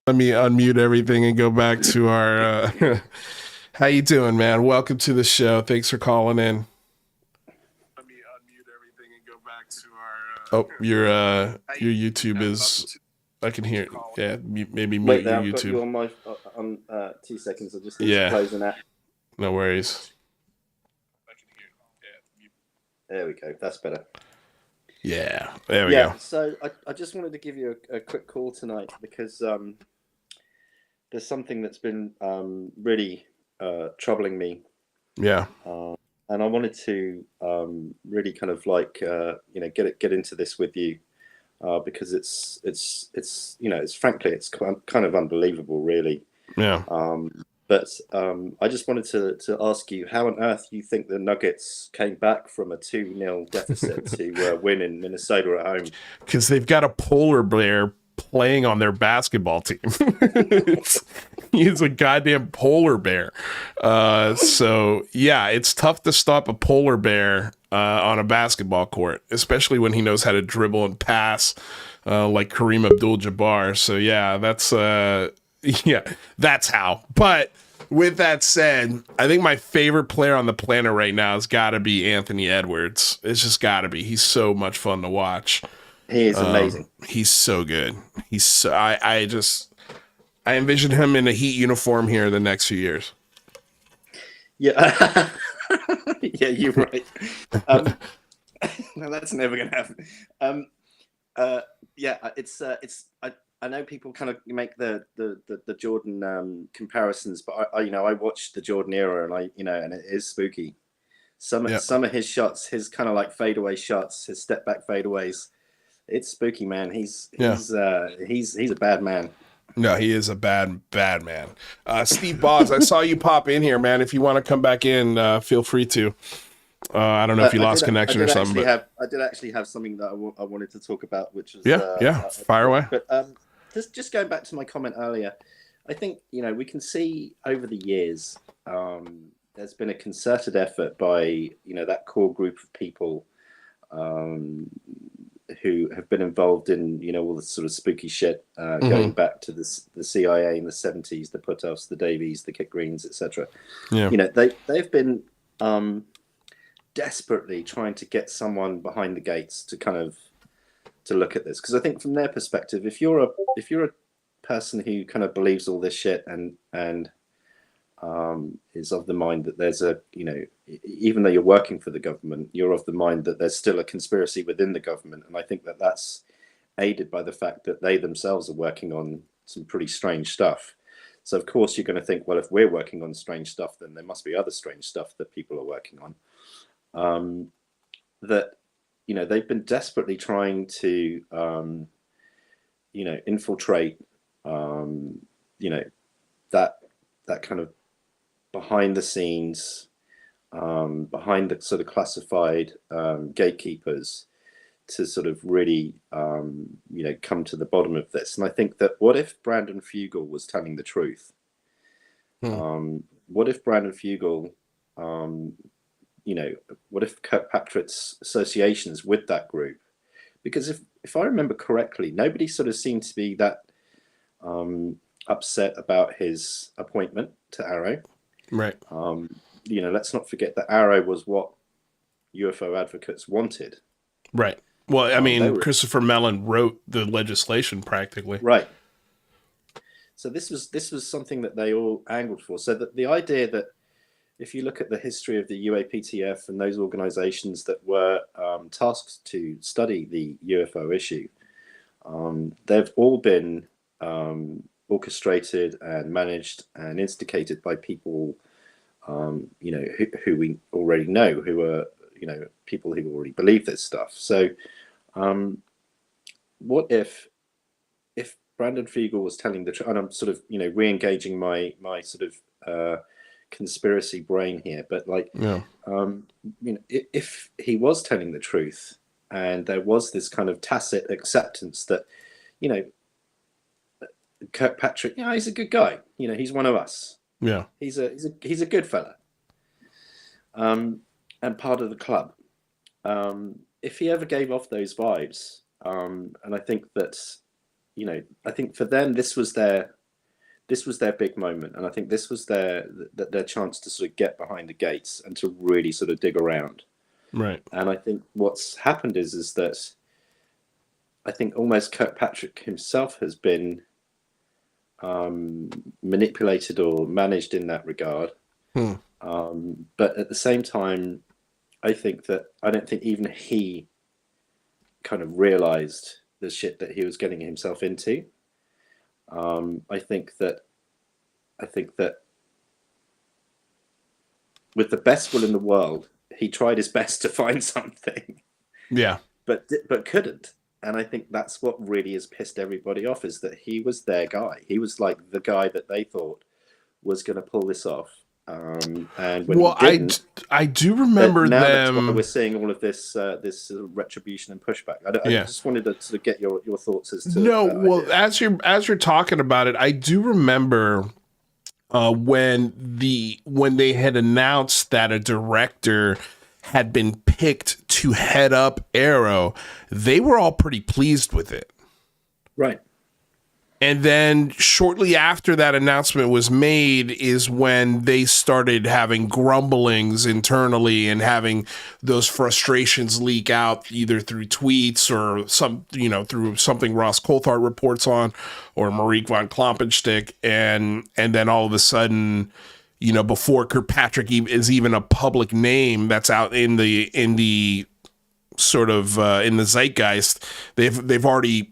Let me unmute everything and go back to our. How you doing, man? Welcome to the show. Thanks for calling in. Let me unmute everything and go back to our. Your YouTube is. I can hear. Yeah, maybe mute Wait, your I've YouTube. got you on my 2 seconds. I just need to close an app. No worries. There we go. That's better. Yeah, there we go. So I just wanted to give you a quick call tonight because there's something that's been really troubling me. Yeah. And I wanted to really kind of like get into this with you because it's frankly it's kind of unbelievable, really. Yeah. But I just wanted to ask you how on earth you think the Nuggets came back from a 2-0 deficit to win in Minnesota at home. Because they've got a polar bear playing on their basketball team. He's a goddamn polar bear. So, yeah, it's tough to stop a polar bear on a basketball court, especially when he knows how to dribble and pass like Kareem Abdul-Jabbar. So, yeah, that's how. But with that said, I think my favorite player on the planet right now has got to be Anthony Edwards. It's just got to be. He's so much fun to watch. He is amazing. He's so good. He's so, I envision him in a Heat uniform here in the next few years. Yeah. Yeah, you're right. No, that's never going to happen. I know people kind of make the Jordan comparisons, but I watched the Jordan era, and it is spooky. Some of his shots, his kind of like fadeaway shots, his step back fadeaways, it's spooky, man. He's a bad man. No, he is a bad man. Steve Boggs, I saw you pop in here, man. If you want to come back in, feel free to. I don't know if you lost connection or something. I did actually have something that I wanted to talk about, which was fire away. But just going back to my comment earlier, I think we can see over the years there's been a concerted effort by that core group of people who have been involved in all the sort of spooky shit going back to the CIA in the 70s, the Putoffs, the Davies, the Kit Greens, etc. They've been desperately trying to get someone behind the gates to look at this, because I think from their perspective, if you're a person who kind of believes all this shit and is of the mind that there's even though you're working for the government, you're of the mind that there's still a conspiracy within the government, and I think that that's aided by the fact that they themselves are working on some pretty strange stuff. So of course you're going to think, well, if we're working on strange stuff, then there must be other strange stuff that people are working on. They've been desperately trying to, infiltrate, that kind of behind the scenes, behind the sort of classified gatekeepers to sort of really, come to the bottom of this. And I think that what if Brandon Fagal was telling the truth? What if Brandon Fagal, what if Kirk Patrick's associations with that group? Because if I remember correctly, nobody sort of seemed to be that upset about his appointment to Arrow. Right. Let's not forget that Arrow was what UFO advocates wanted. Right. Well, I mean, Christopher Mellon wrote the legislation practically. Right. So this was something that they all angled for. So that the idea that if you look at the history of the UAPTF and those organizations that were tasked to study the UFO issue, they've all been orchestrated and managed and instigated by people, who we already know, who are, people who already believe this stuff. So what if Brandon Fagal was telling the truth, and I'm sort of, re-engaging my sort of conspiracy brain here, but if he was telling the truth and there was this kind of tacit acceptance that Kirk Patrick, he's a good guy, he's one of us, he's a good fella, and part of the club, if he ever gave off those vibes, and I think that I think for them this was their big moment, and I think this was their chance to sort of get behind the gates and to really sort of dig around. Right. And I think what's happened is that I think almost Kirk Patrick himself has been manipulated or managed in that regard. But at the same time, I don't think even he kind of realized the shit that he was getting himself into. I think that with the best will in the world, he tried his best to find something. Yeah. But couldn't. And I think that's what really has pissed everybody off, is that he was their guy. He was like the guy that they thought was going to pull this off. And when he didn't, I do remember now them. That's why we're seeing all of this retribution and pushback. I just wanted to sort of get your thoughts as to as you're talking about it, I do remember when they had announced that a director had been picked to head up Arrow, they were all pretty pleased with it. Right. And then shortly after that announcement was made is when they started having grumblings internally and having those frustrations leak out either through tweets or through something Ross Coulthard reports on, or Marik Von Kloppenstick. And then all of a sudden, before Kirk Patrick is even a public name that's out in the sort of in the zeitgeist, they've already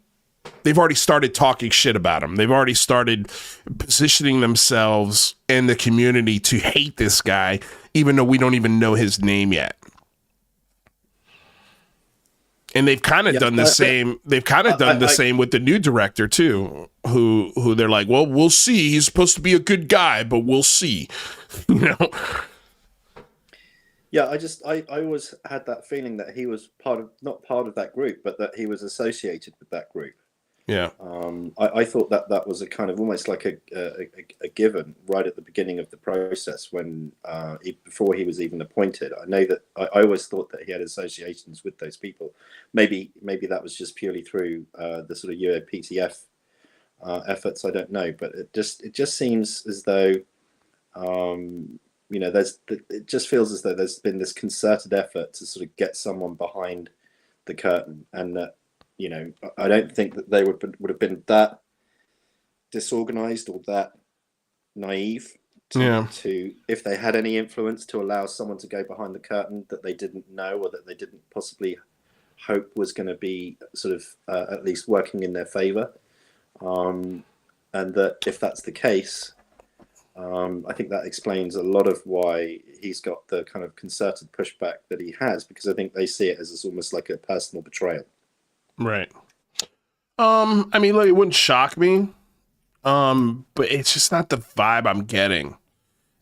started talking shit about him. They've already started positioning themselves in the community to hate this guy, even though we don't even know his name yet. And they've kind of done the same. They've kind of done the same with the new director too, who they're like, well, we'll see. He's supposed to be a good guy, but we'll see. Yeah, I always had that feeling that he was not part of that group, but that he was associated with that group. Yeah. I thought that was a kind of almost like a given right at the beginning of the process when before he was even appointed. I know that I always thought that he had associations with those people. Maybe that was just purely through the sort of UAPTF efforts. I don't know, but it just seems as though it just feels as though there's been this concerted effort to sort of get someone behind the curtain, and that. I don't think that they would have been that disorganized or that naive to, if they had any influence, to allow someone to go behind the curtain that they didn't know or that they didn't possibly hope was going to be sort of at least working in their favor. And that if that's the case, I think that explains a lot of why he's got the kind of concerted pushback that he has, because I think they see it as almost like a personal betrayal. Right. I mean, look, it wouldn't shock me. But it's just not the vibe I'm getting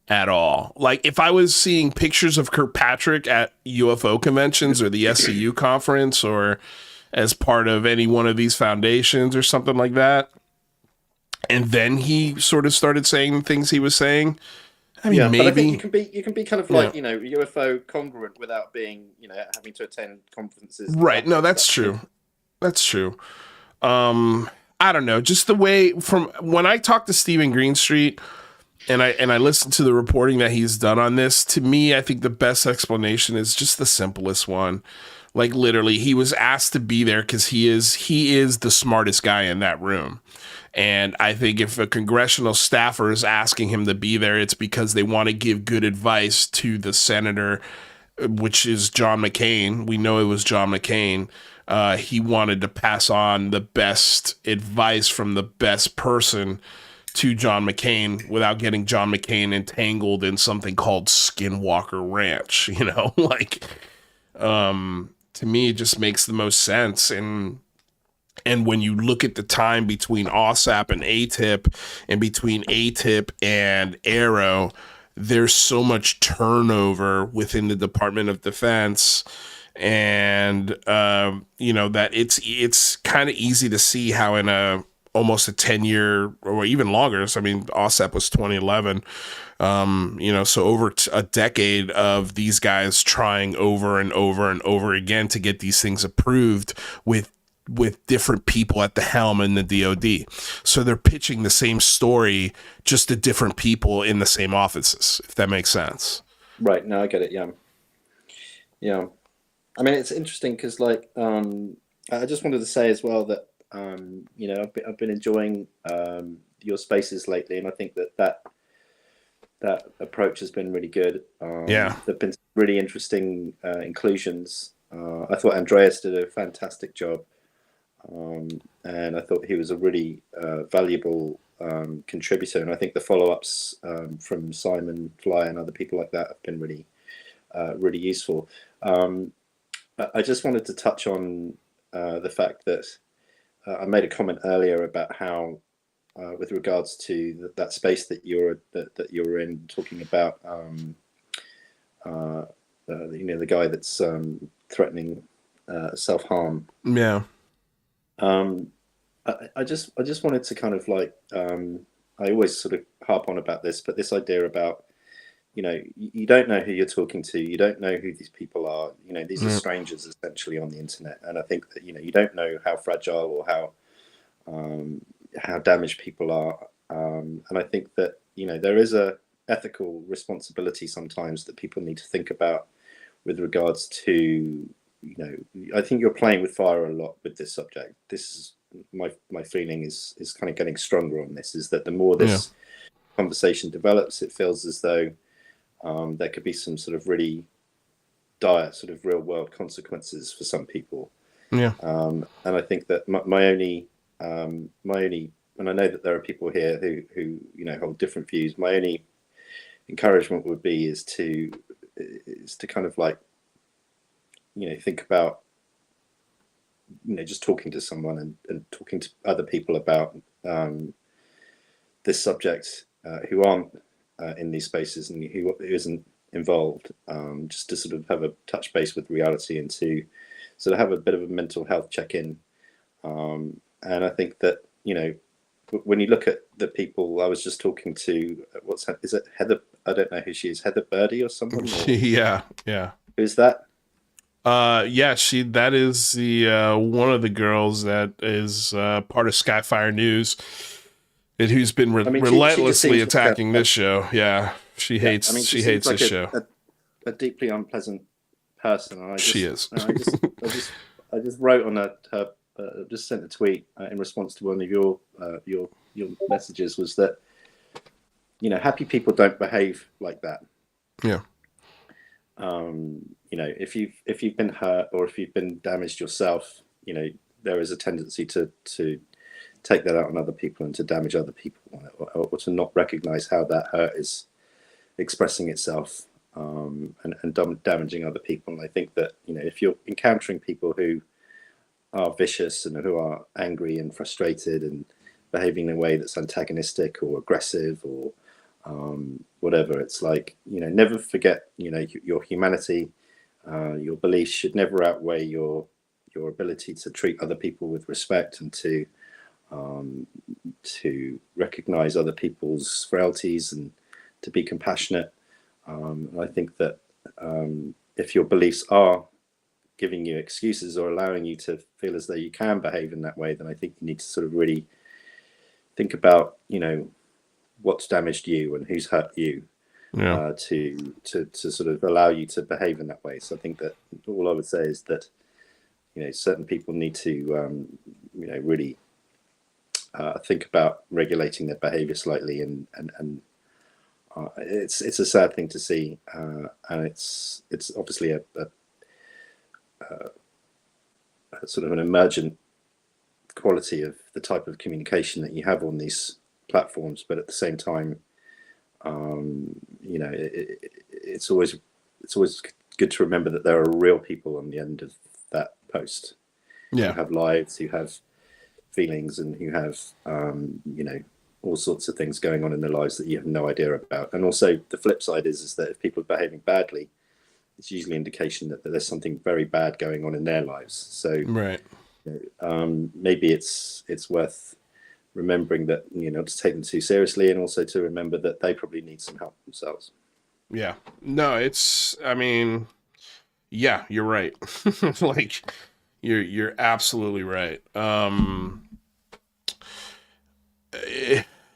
at all. Like, if I was seeing pictures of Kirk Patrick at UFO conventions or the SCU conference or as part of any one of these foundations or something like that, and then he sort of started saying the things he was saying, I mean, maybe. But I think you can be kind of like, UFO congruent without being, having to attend conferences. Right. No, that's true. That's true. I don't know. Just the way from when I talked to Stephen Greenstreet and I listened to the reporting that he's done on this, to me, I think the best explanation is just the simplest one. Like, literally, he was asked to be there because he is the smartest guy in that room. And I think if a congressional staffer is asking him to be there, it's because they want to give good advice to the senator, which is John McCain. We know it was John McCain. He wanted to pass on the best advice from the best person to John McCain without getting John McCain entangled in something called Skinwalker Ranch. To me, it just makes the most sense. And when you look at the time between AWSAP and ATIP and between ATIP and Arrow, there's so much turnover within the Department of Defense. And, that it's kind of easy to see how in almost a 10-year or even longer. So, I mean, AWSAP was 2011, so over a decade of these guys trying over and over and over again to get these things approved with with different people at the helm in the DoD. So they're pitching the same story, just to different people in the same offices, if that makes sense. Right. No, I get it. Yeah. Yeah. I mean, it's interesting because, like, I just wanted to say as well that, you know, I've been enjoying your spaces lately, and I think that approach has been really good. There've been really interesting inclusions. I thought Andreas did a fantastic job, and I thought he was a really valuable contributor. And I think the follow-ups from Simon Fly and other people like that have been really, really useful. I just wanted to touch on the fact that I made a comment earlier about how, with regards to that space that you're in, talking about, you know, the guy that's threatening self-harm. Yeah. I just wanted to kind of like, I always sort of harp on about this, but this idea about, you know, you don't know who you're talking to, you don't know who these people are, you know, these are strangers essentially on the internet, and I think that, you know, you don't know how fragile or how damaged people are, and I think that, you know, there is a ethical responsibility sometimes that people need to think about with regards to, you know, I think you're playing with fire a lot with this subject. This is my feeling is kind of getting stronger on this, is that the more this conversation develops, it feels as though there could be some sort of really dire sort of real world consequences for some people. Yeah. And I think that my only, and I know that there are people here who you know hold different views. My only encouragement would be is to kind of like, you know, think about, you know, just talking to someone and talking to other people about this subject who aren't in these spaces and who isn't involved, just to sort of have a touch base with reality and to sort of have a bit of a mental health check-in. And I think that, you know, when you look at the people, I was just talking to, is it Heather? I don't know who she is, Heather Birdie or someone? Or, yeah. Who's that? That is the one of the girls that is part of Skyfire News, and who's been relentlessly attacking this show. Yeah, she hates this show. A deeply unpleasant person. And she is. I just wrote on her. Just sent a tweet in response to one of your messages, was that, you know, happy people don't behave like that. Yeah. You know, if you've been hurt or if you've been damaged yourself, you know, there is a tendency to take that out on other people and to damage other people, or to not recognize how that hurt is expressing itself, and damaging other people. And I think that, you know, if you're encountering people who are vicious and who are angry and frustrated and behaving in a way that's antagonistic or aggressive or whatever, it's like, you know, never forget, you know, your humanity, your beliefs should never outweigh your ability to treat other people with respect and to recognize other people's frailties and to be compassionate. And I think that if your beliefs are giving you excuses or allowing you to feel as though you can behave in that way, then I think you need to sort of really think about, you know, what's damaged you and who's hurt you, to sort of allow you to behave in that way. So I think that all I would say is that, you know, certain people need to, you know, really think about regulating their behavior slightly, and it's a sad thing to see, and it's obviously a sort of an emergent quality of the type of communication that you have on these platforms, but at the same time, you know, it's always good to remember that there are real people on the end of that post, who have lives, who have feelings, and who have you know, all sorts of things going on in their lives that you have no idea about. And also the flip side is that if people are behaving badly, it's usually an indication that there's something very bad going on in their lives. So right, you know, maybe it's worth remembering that, you know, to take them too seriously, and also to remember that they probably need some help themselves. Yeah, no, I mean, yeah, you're right. Like, You're absolutely right.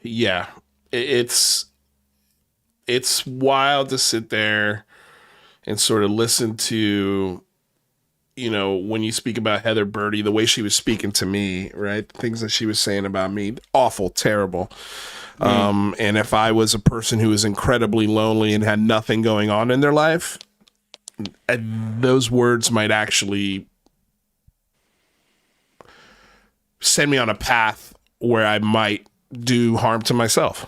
Yeah, it's wild to sit there and sort of listen to, you know, when you speak about Heather Birdie, the way she was speaking to me, right? The things that she was saying about me, awful, terrible. And if I was a person who was incredibly lonely and had nothing going on in their life, those words might actually send me on a path where I might do harm to myself.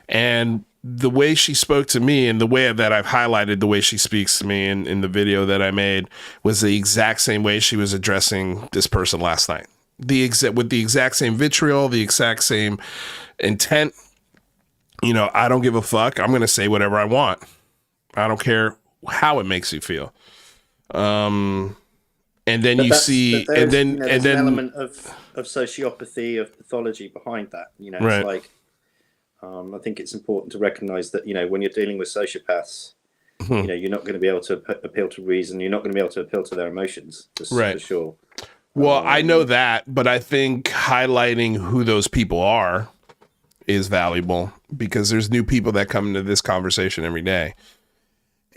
And the way she spoke to me and the way that I've highlighted the way she speaks to me in the video that I made was the exact same way she was addressing this person last night. With the exact same vitriol, the exact same intent. You know, I don't give a fuck. I'm going to say whatever I want. I don't care how it makes you feel. And then But you see, and then, you know, and there's then an element of sociopathy, of pathology behind that. You know, Right. it's like, I think it's important to recognize that, you know, when you're dealing with sociopaths, you know, you're not going to be able to appeal to reason. You're not going to be able to appeal to their emotions, Right. for sure. Well, I know that, but I think highlighting who those people are is valuable because there's new people that come into this conversation every day.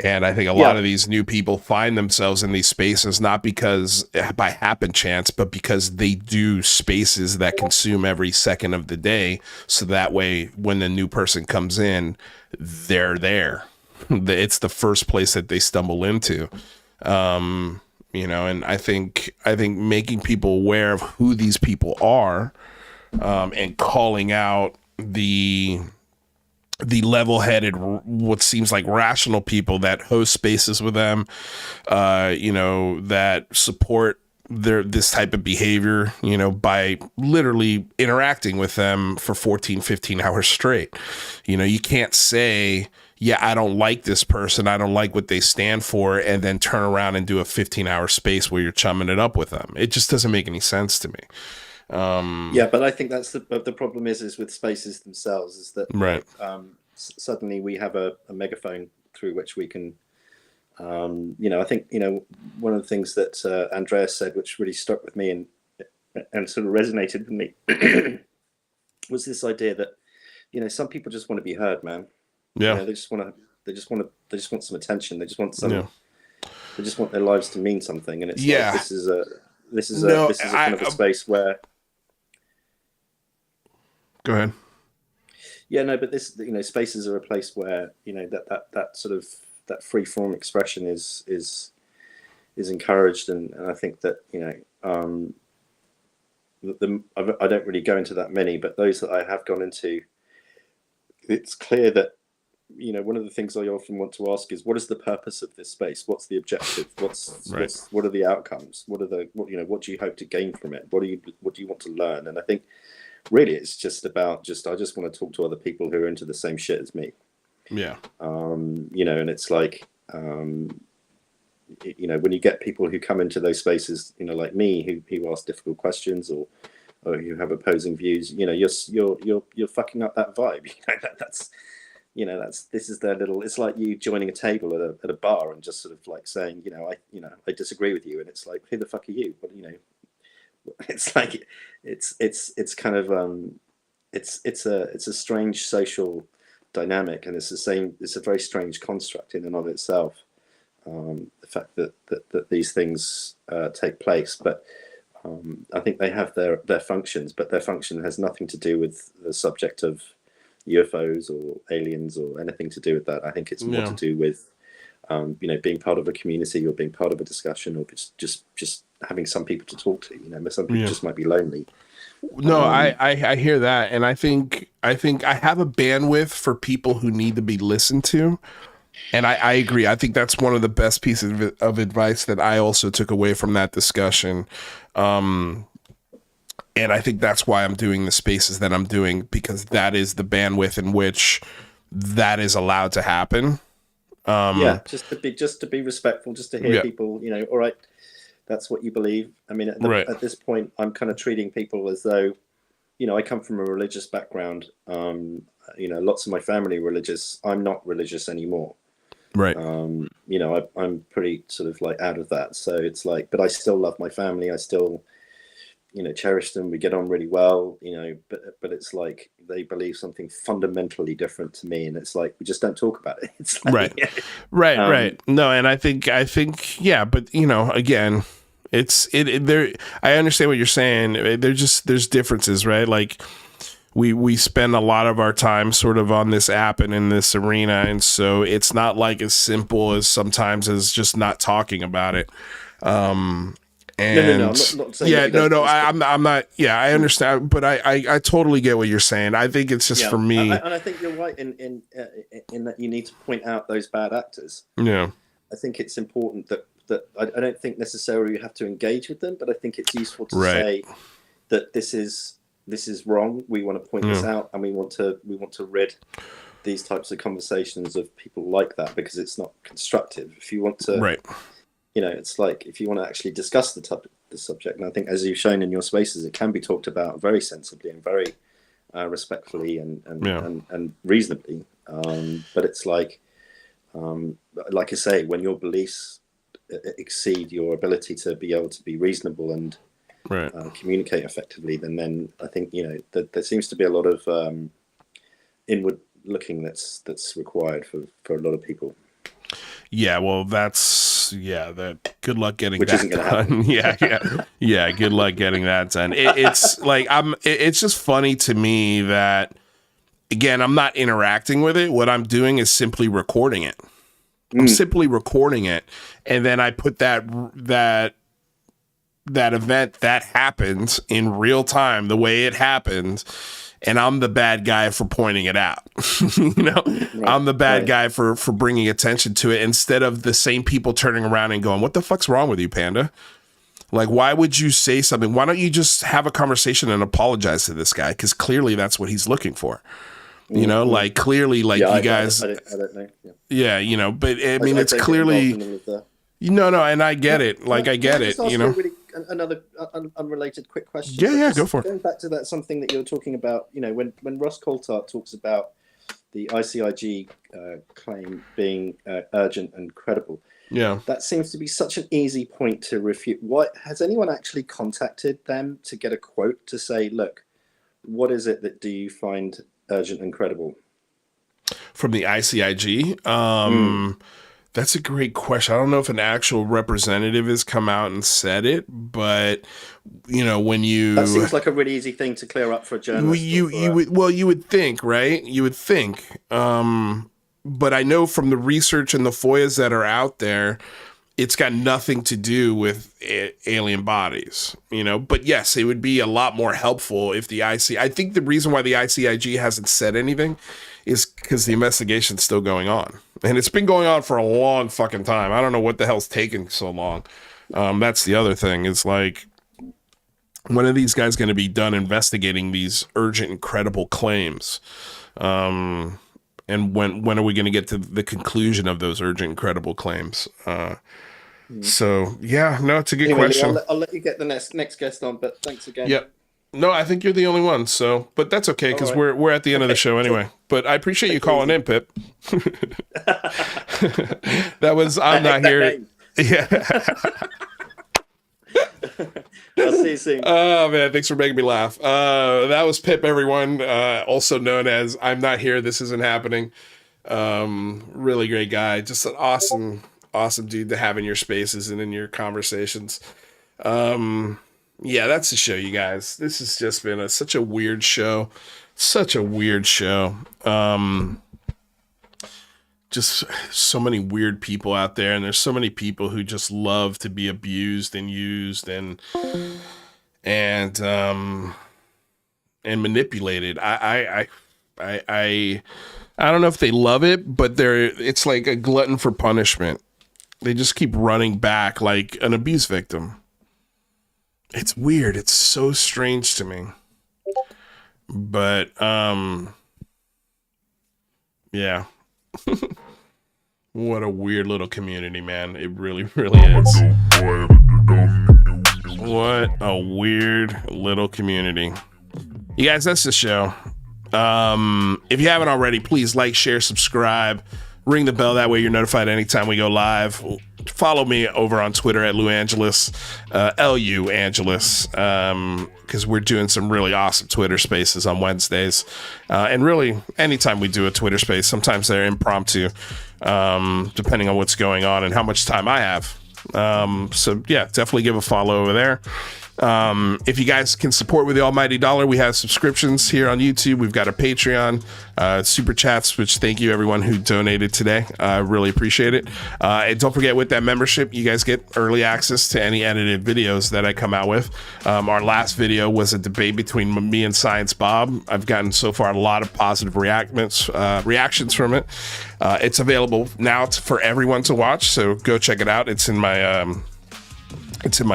And I think a lot of these new people find themselves in these spaces, not because by happen chance, but because they do spaces that consume every second of the day. So that way, when the new person comes in, they're there. It's the first place that they stumble into. You know, and I think making people aware of who these people are, and calling out the level-headed, what seems like rational people that host spaces with them, you know, that support this type of behavior, you know, by literally interacting with them for 14, 15 hours straight. You know, you can't say, yeah, I don't like this person, I don't like what they stand for, and then turn around and do a 15-hour space where you're chumming it up with them. It just doesn't make any sense to me. Yeah, but I think that's the problem is with spaces themselves, is that right. Suddenly we have a megaphone through which we can, you know, I think, you know, one of the things that Andreas said, which really stuck with me and sort of resonated with me, was this idea that, you know, some people just want to be heard, man. Yeah, you know, they just want some attention. They just want some. Yeah. They just want their lives to mean something, and it's like, this is a kind of a space where. Go ahead. Yeah, no, but this, you know, spaces are a place where, you know, that sort of that free form expression is encouraged, and I think that, you know, I don't really go into that many, but those that I have gone into, it's clear that, you know, one of the things I often want to ask is, what is the purpose of this space? What's the objective? What are the outcomes? What you know, what do you hope to gain from it? What do you want to learn? And I think really it's just about I just want to talk to other people who are into the same shit as me. Yeah. You know, and it's like, you know, when you get people who come into those spaces, you know, like me, who ask difficult questions or who have opposing views, you know, you're fucking up that vibe. You know, this is their little. It's like you joining a table at a bar and just sort of like saying, you know, I disagree with you, and it's like, who the fuck are you? But you know, it's like it's kind of it's a strange social dynamic, and it's a very strange construct in and of itself. The fact that these things take place, but I think they have their functions, but their function has nothing to do with the subject of UFOs or aliens or anything to do with that. I think it's more to do with, you know, being part of a community or being part of a discussion, or just having some people to talk to. You know, some people just might be lonely. No, I hear that, and I think I have a bandwidth for people who need to be listened to, and I agree. I think that's one of the best pieces of advice that I also took away from that discussion. And I think that's why I'm doing the spaces that I'm doing, because that is the bandwidth in which that is allowed to happen. Yeah, just to be respectful, just to hear people, you know, all right, that's what you believe. I mean, at this point, I'm kind of treating people as though, you know, I come from a religious background. You know, lots of my family are religious. I'm not religious anymore. Right. You know, I'm pretty sort of like out of that. So it's like, but I still love my family. I still, you know, cherish them. We get on really well, you know, but it's like they believe something fundamentally different to me, and it's like we just don't talk about it. It's like, right. No, and I think yeah, but you know, again, there. I understand what you're saying. There's differences, right? Like we spend a lot of our time sort of on this app and in this arena, and so it's not like as simple as sometimes as just not talking about it. And no, I'm not saying yeah, no, I'm not. Yeah, I understand, but I totally get what you're saying. I think it's just for me, and I think you're right in that you need to point out those bad actors. Yeah, I think it's important that I don't think necessarily you have to engage with them, but I think it's useful to say that this is wrong. We want to point this out, and we want to rid these types of conversations of people like that, because it's not constructive. If you want to, you know, it's like if you want to actually discuss the subject, and I think as you've shown in your spaces, it can be talked about very sensibly and very respectfully and reasonably. But it's like I say, when your beliefs exceed your ability to be able to be reasonable and communicate effectively, then I think, you know, there seems to be a lot of inward looking that's required for a lot of people. Yeah, well, that good luck getting Which that isn't gonna done. happen. Yeah, good luck getting that done. It's like it's just funny to me that, again, I'm not interacting with it. What I'm doing is simply recording it. I'm simply recording it, and then I put that event that happened in real time, the way it happened, and I'm the bad guy for pointing it out. You know, I'm the bad guy for bringing attention to it, instead of the same people turning around and going, "What the fuck's wrong with you, Panda? Like, why would you say something? Why don't you just have a conversation and apologize to this guy? Because clearly that's what he's looking for." You know, like clearly, like you guys, I don't know. Yeah, you know, but I mean, it's clearly, no, and I get it. Like, I get it, you know. Really, another unrelated quick question. Yeah, go for it. Going back to that, something that you were talking about, you know, when Ross Coulthart talks about the ICIG claim being urgent and credible. Yeah. That seems to be such an easy point to refute. What has anyone actually contacted them to get a quote to say, look, what is it that do you find urgent and credible? From the ICIG? That's a great question. I don't know if an actual representative has come out and said it, but you know, when you, that seems like a really easy thing to clear up for a journalist. You would think, right? You would think. But I know from the research and the FOIAs that are out there, it's got nothing to do with alien bodies, you know. But yes, it would be a lot more helpful if the I think the reason why the ICIG hasn't said anything is because the investigation's still going on. And it's been going on for a long fucking time. I don't know what the hell's taking so long. That's the other thing. It's like, when are these guys going to be done investigating these urgent and credible claims? And when are we going to get to the conclusion of those urgent and credible claims? So, yeah, no, it's a good question. I'll let you get the next guest on, but thanks again. Yep. No, I think you're the only one. So, but that's okay, because we're at the end of the show anyway. But I appreciate you calling in, Pip. That was I'm not here. Yeah. I'll see you soon. Oh man, thanks for making me laugh. That was Pip, everyone. Also known as I'm not here. This isn't happening. Really great guy. Just an awesome dude to have in your spaces and in your conversations. Yeah, that's the show, you guys. This has just been such a weird show. Just so many weird people out there, and there's so many people who just love to be abused and used and manipulated. I don't know if they love it, but it's like a glutton for punishment. They just keep running back like an abuse victim. It's weird. It's so strange to me. But yeah. What a weird little community, man. It really, really is. What a weird little community. You guys, that's the show. If you haven't already, please like, share, subscribe. ring the bell. That way you're notified anytime we go live. Follow me over on Twitter at Lou Angeles, LU Angeles, because we're doing some really awesome Twitter spaces on Wednesdays. And really, anytime we do a Twitter space, sometimes they're impromptu, depending on what's going on and how much time I have. So yeah, definitely give a follow over there. If you guys can support with the almighty dollar, we have subscriptions here on YouTube. We've got a Patreon, super chats, which thank you everyone who donated today. I really appreciate it. And don't forget, with that membership, you guys get early access to any edited videos that I come out with. Our last video was a debate between me and Science Bob. I've gotten so far a lot of positive reactions from it. It's available now for everyone to watch, so go check it out. It's in my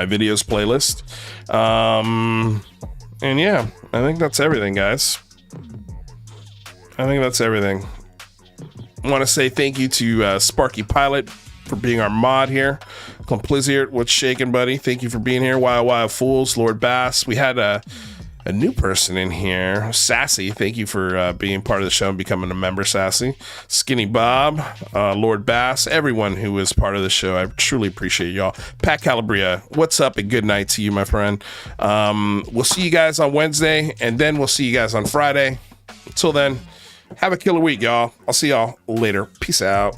videos playlist. And yeah, I think that's everything, guys. I think that's everything. I want to say thank you to Sparky Pilot for being our mod here. Compliziert, what's shaking, buddy? Thank you for being here. Wild Fools, Lord Bass. We had a new person in here, Sassy. Thank you for being part of the show and becoming a member, Sassy. Skinny Bob, Lord Bass, everyone who is part of the show. I truly appreciate y'all. Pat Calabria, what's up and good night to you, my friend. We'll see you guys on Wednesday, and then we'll see you guys on Friday. Until then, have a killer week, y'all. I'll see y'all later. Peace out.